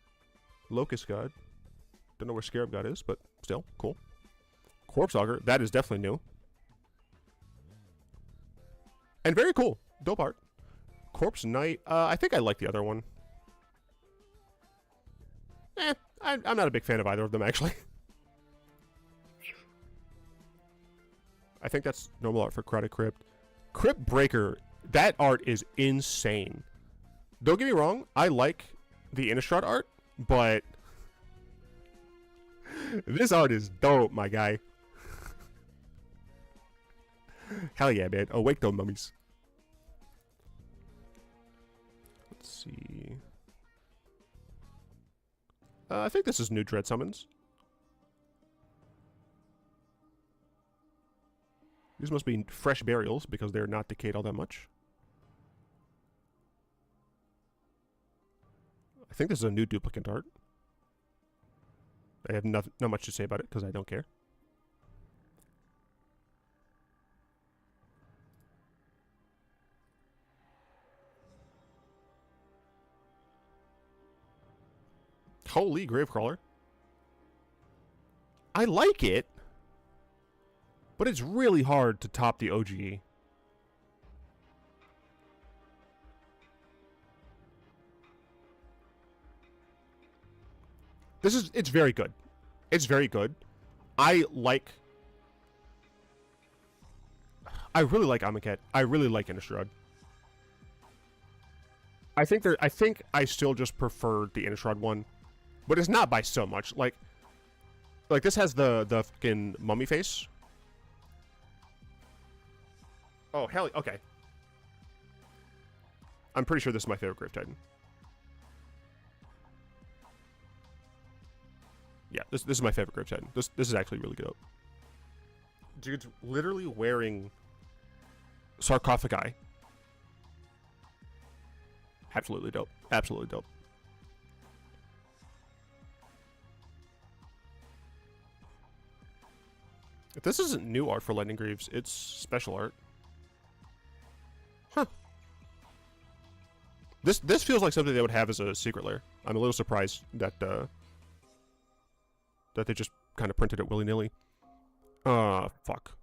Locust God. Don't know where Scarab God is, but still, cool. Corpse Augur. That is definitely new. And very cool. Dope art. Corpse Knight. I think I like the other one. I'm not a big fan of either of them, actually. I think that's normal art for Crowded Crypt. Crypt Breaker. That art is insane. Don't get me wrong. I like the Innistrad art, but this art is dope, my guy. Hell yeah, man. Awake though, mummies. Let's see. I think this is new Dread Summons. These must be fresh burials because they're not decayed all that much. I think this is a new duplicate art. I have not much to say about it because I don't care. Holy Gravecrawler. I like it, but it's really hard to top the OGE. It's very good. It's very good. I really like Amonkhet. I really like Innistrad. I think I still just prefer the Innistrad one, but it's not by so much. Like this has the fucking mummy face. Oh hell, okay. I'm pretty sure this is my favorite Grave Titan. Yeah, this is my favorite Grave Titan. This is actually really good. Dude's literally wearing sarcophagi. Absolutely dope. Absolutely dope. If this isn't new art for Lightning Greaves, it's special art. Huh. This feels like something they would have as a secret lair. I'm a little surprised that that they just kind of printed it willy-nilly. Fuck.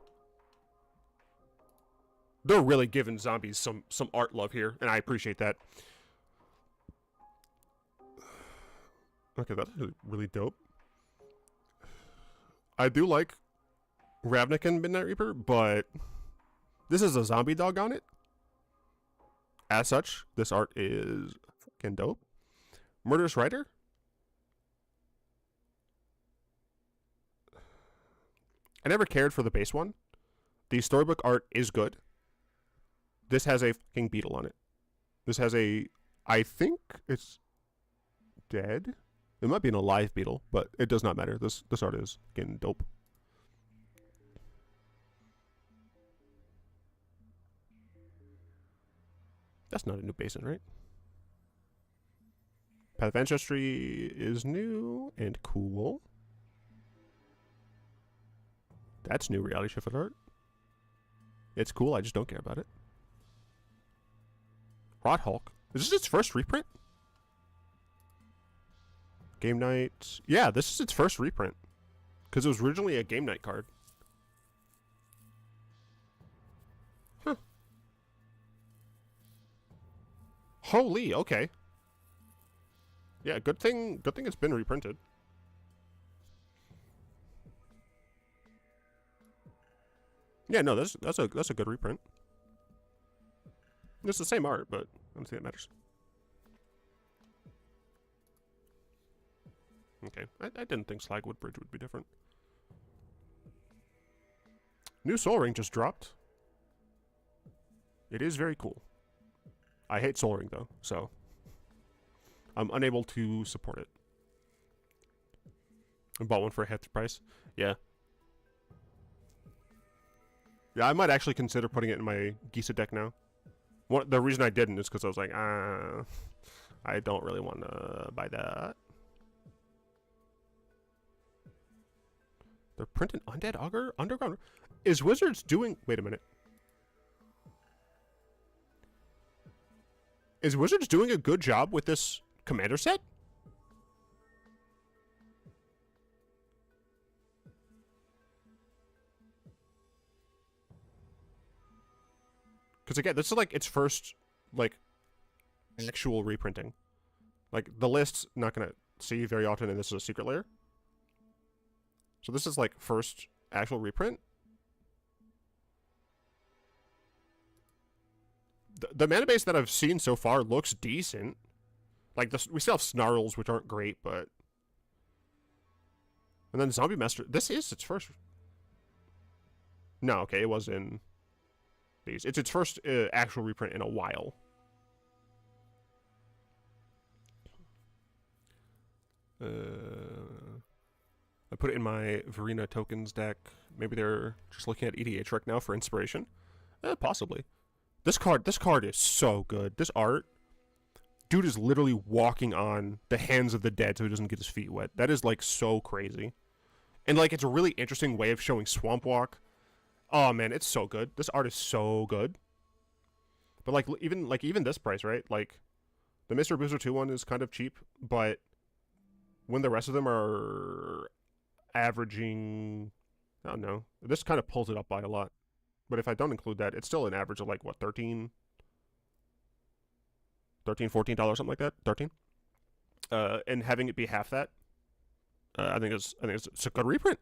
They're really giving zombies some art love here, and I appreciate that. Okay, that's really dope. I do like Ravnik and Midnight Reaper, but this is a zombie dog on it. As such, this art is fucking dope. Murderous Rider? I never cared for the base one. The storybook art is good. This has a fucking beetle on it. This has a... I think it's dead? It might be an alive beetle, but it does not matter. This art is fucking dope. That's not a new basin, right? Path of Ancestry is new and cool. That's new reality shifted art. It's cool, I just don't care about it. Rot Hulk. Is this its first reprint? Game Night. Yeah, this is its first reprint. Because it was originally a Game Night card. Huh. Holy, okay. Yeah, good thing it's been reprinted. Yeah, no, that's a good reprint. It's the same art, but I don't think it matters. Okay, I didn't think Slagwood Bridge would be different. New Soul Ring just dropped. It is very cool. I hate Soul Ring though, so I'm unable to support it. I bought one for a hefty price. Yeah. Yeah, I might actually consider putting it in my Gisa deck now. The reason I didn't is because I was like, I don't really want to buy that. They're printing Undead Augur Underground. Is Wizards doing... Wait a minute. Is Wizards doing a good job with this commander set? Because again, this is like its first, like, actual reprinting. Like, the list's not going to see very often, and this is a secret lair. So this is like first actual reprint. The mana base that I've seen so far looks decent. Like, we still have Snarls, which aren't great, but... And then Zombie Master... This is its first... No, okay, it was in... these. It's its first actual reprint in a while. I put it in my Verena tokens deck. Maybe they're just looking at EDH right now for inspiration. Possibly. This card is so good. This art, dude is literally walking on the hands of the dead so he doesn't get his feet wet. That is like so crazy. And like it's a really interesting way of showing Swamp Walk. Oh man, it's so good. This art is so good. But like even this price, right? Like the Mr. Booster 2 one is kind of cheap, but when the rest of them are averaging, I don't know. This kind of pulls it up by a lot. But if I don't include that, it's still an average of like, what, $13, $14, something like that? 13? And having it be half that, I think it's a good reprint.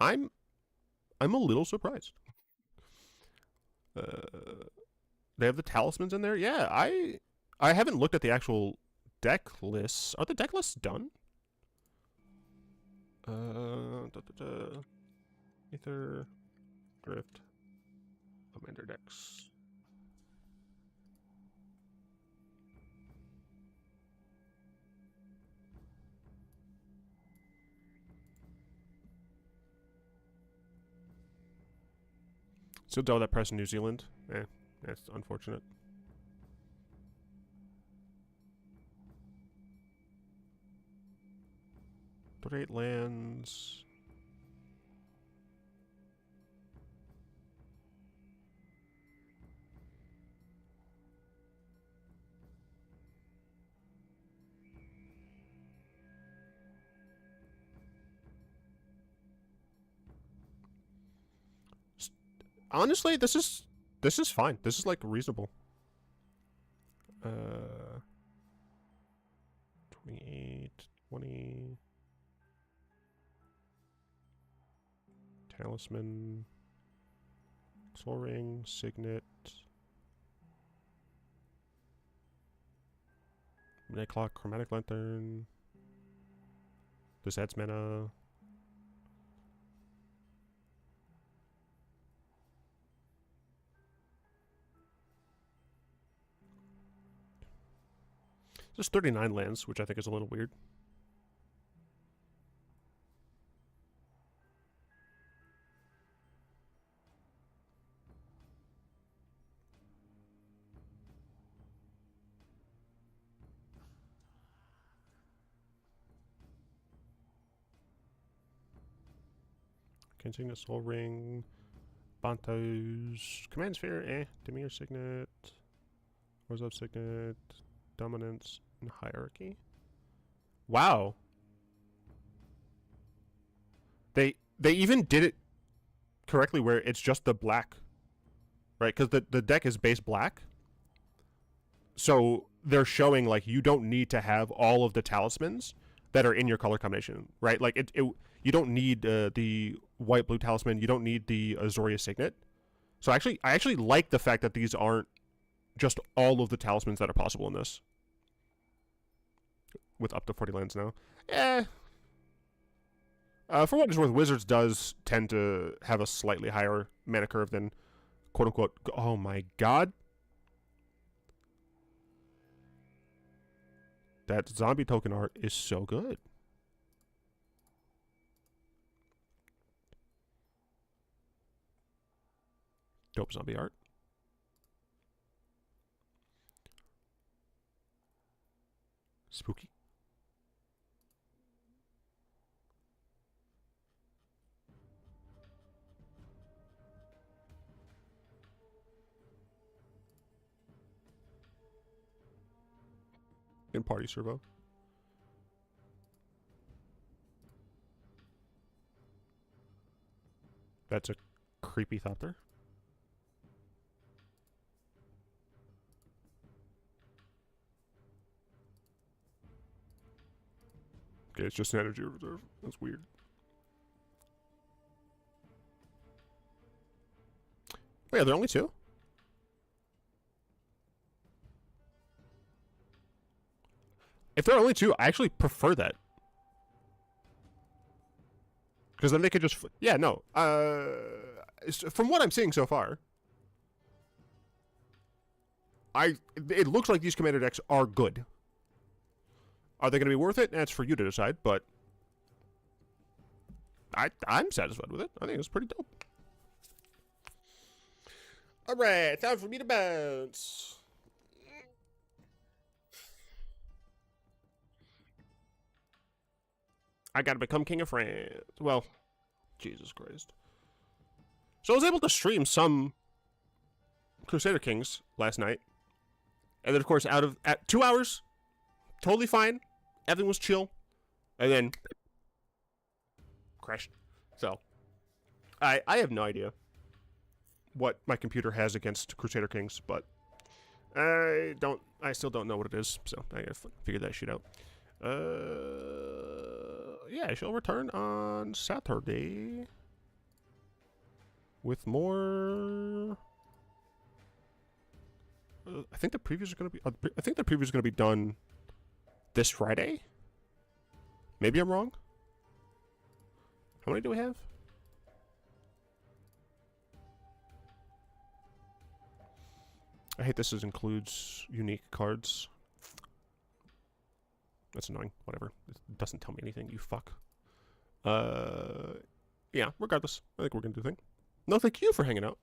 I'm a little surprised. They have the talismans in there. Yeah, I haven't looked at the actual deck lists. Are the deck lists done? Aetherdrift Commander decks. Still double that price in New Zealand. That's unfortunate. Donate lands. Honestly, this is fine. This is like reasonable. 28, 20. Talisman. Soul Ring, Signet. Midnight Clock, Chromatic Lantern. This adds mana. There's 39 lands, which I think is a little weird. Signet, Soul Ring, Bantos, Command Sphere, Demir Signet, Wars of Signet, Dominance, and Hierarchy. Wow. They even did it correctly where it's just the black, right? Because the deck is base black. So they're showing like you don't need to have all of the talismans that are in your color combination, right? Like you don't need the white blue talisman. You don't need the Azoria Signet. So I actually like the fact that these aren't just all of the talismans that are possible in this. With up to 40 lands now. For what it's worth, Wizards does tend to have a slightly higher mana curve than quote unquote. Oh my god. That zombie token art is so good. Dope zombie art. Spooky. In Party Servo. That's a creepy Thopter. Okay, it's just an energy reserve. That's weird. Oh yeah, there are only two? If there are only two, I actually prefer that. Because then they could just... Yeah, no. From what I'm seeing so far, it looks like these commander decks are good. Are they going to be worth it? That's for you to decide, but I'm satisfied with it. I think it's pretty dope. All right, time for me to bounce. I gotta become king of France. Well, Jesus Christ. So I was able to stream some Crusader Kings last night. And then, of course, at 2 hours, totally fine. everything was chill, and then crashed. So, I have no idea what my computer has against Crusader Kings, but I still don't know what it is, so I gotta figure that shit out. Yeah, I shall return on Saturday with more. I think the previews are gonna be. I think the previews are gonna be done this Friday. Maybe I'm wrong. How many do we have? I hate this. Includes unique cards. That's annoying. Whatever. It doesn't tell me anything. You fuck. Yeah. Regardless, I think we're gonna do the thing. No, thank you for hanging out.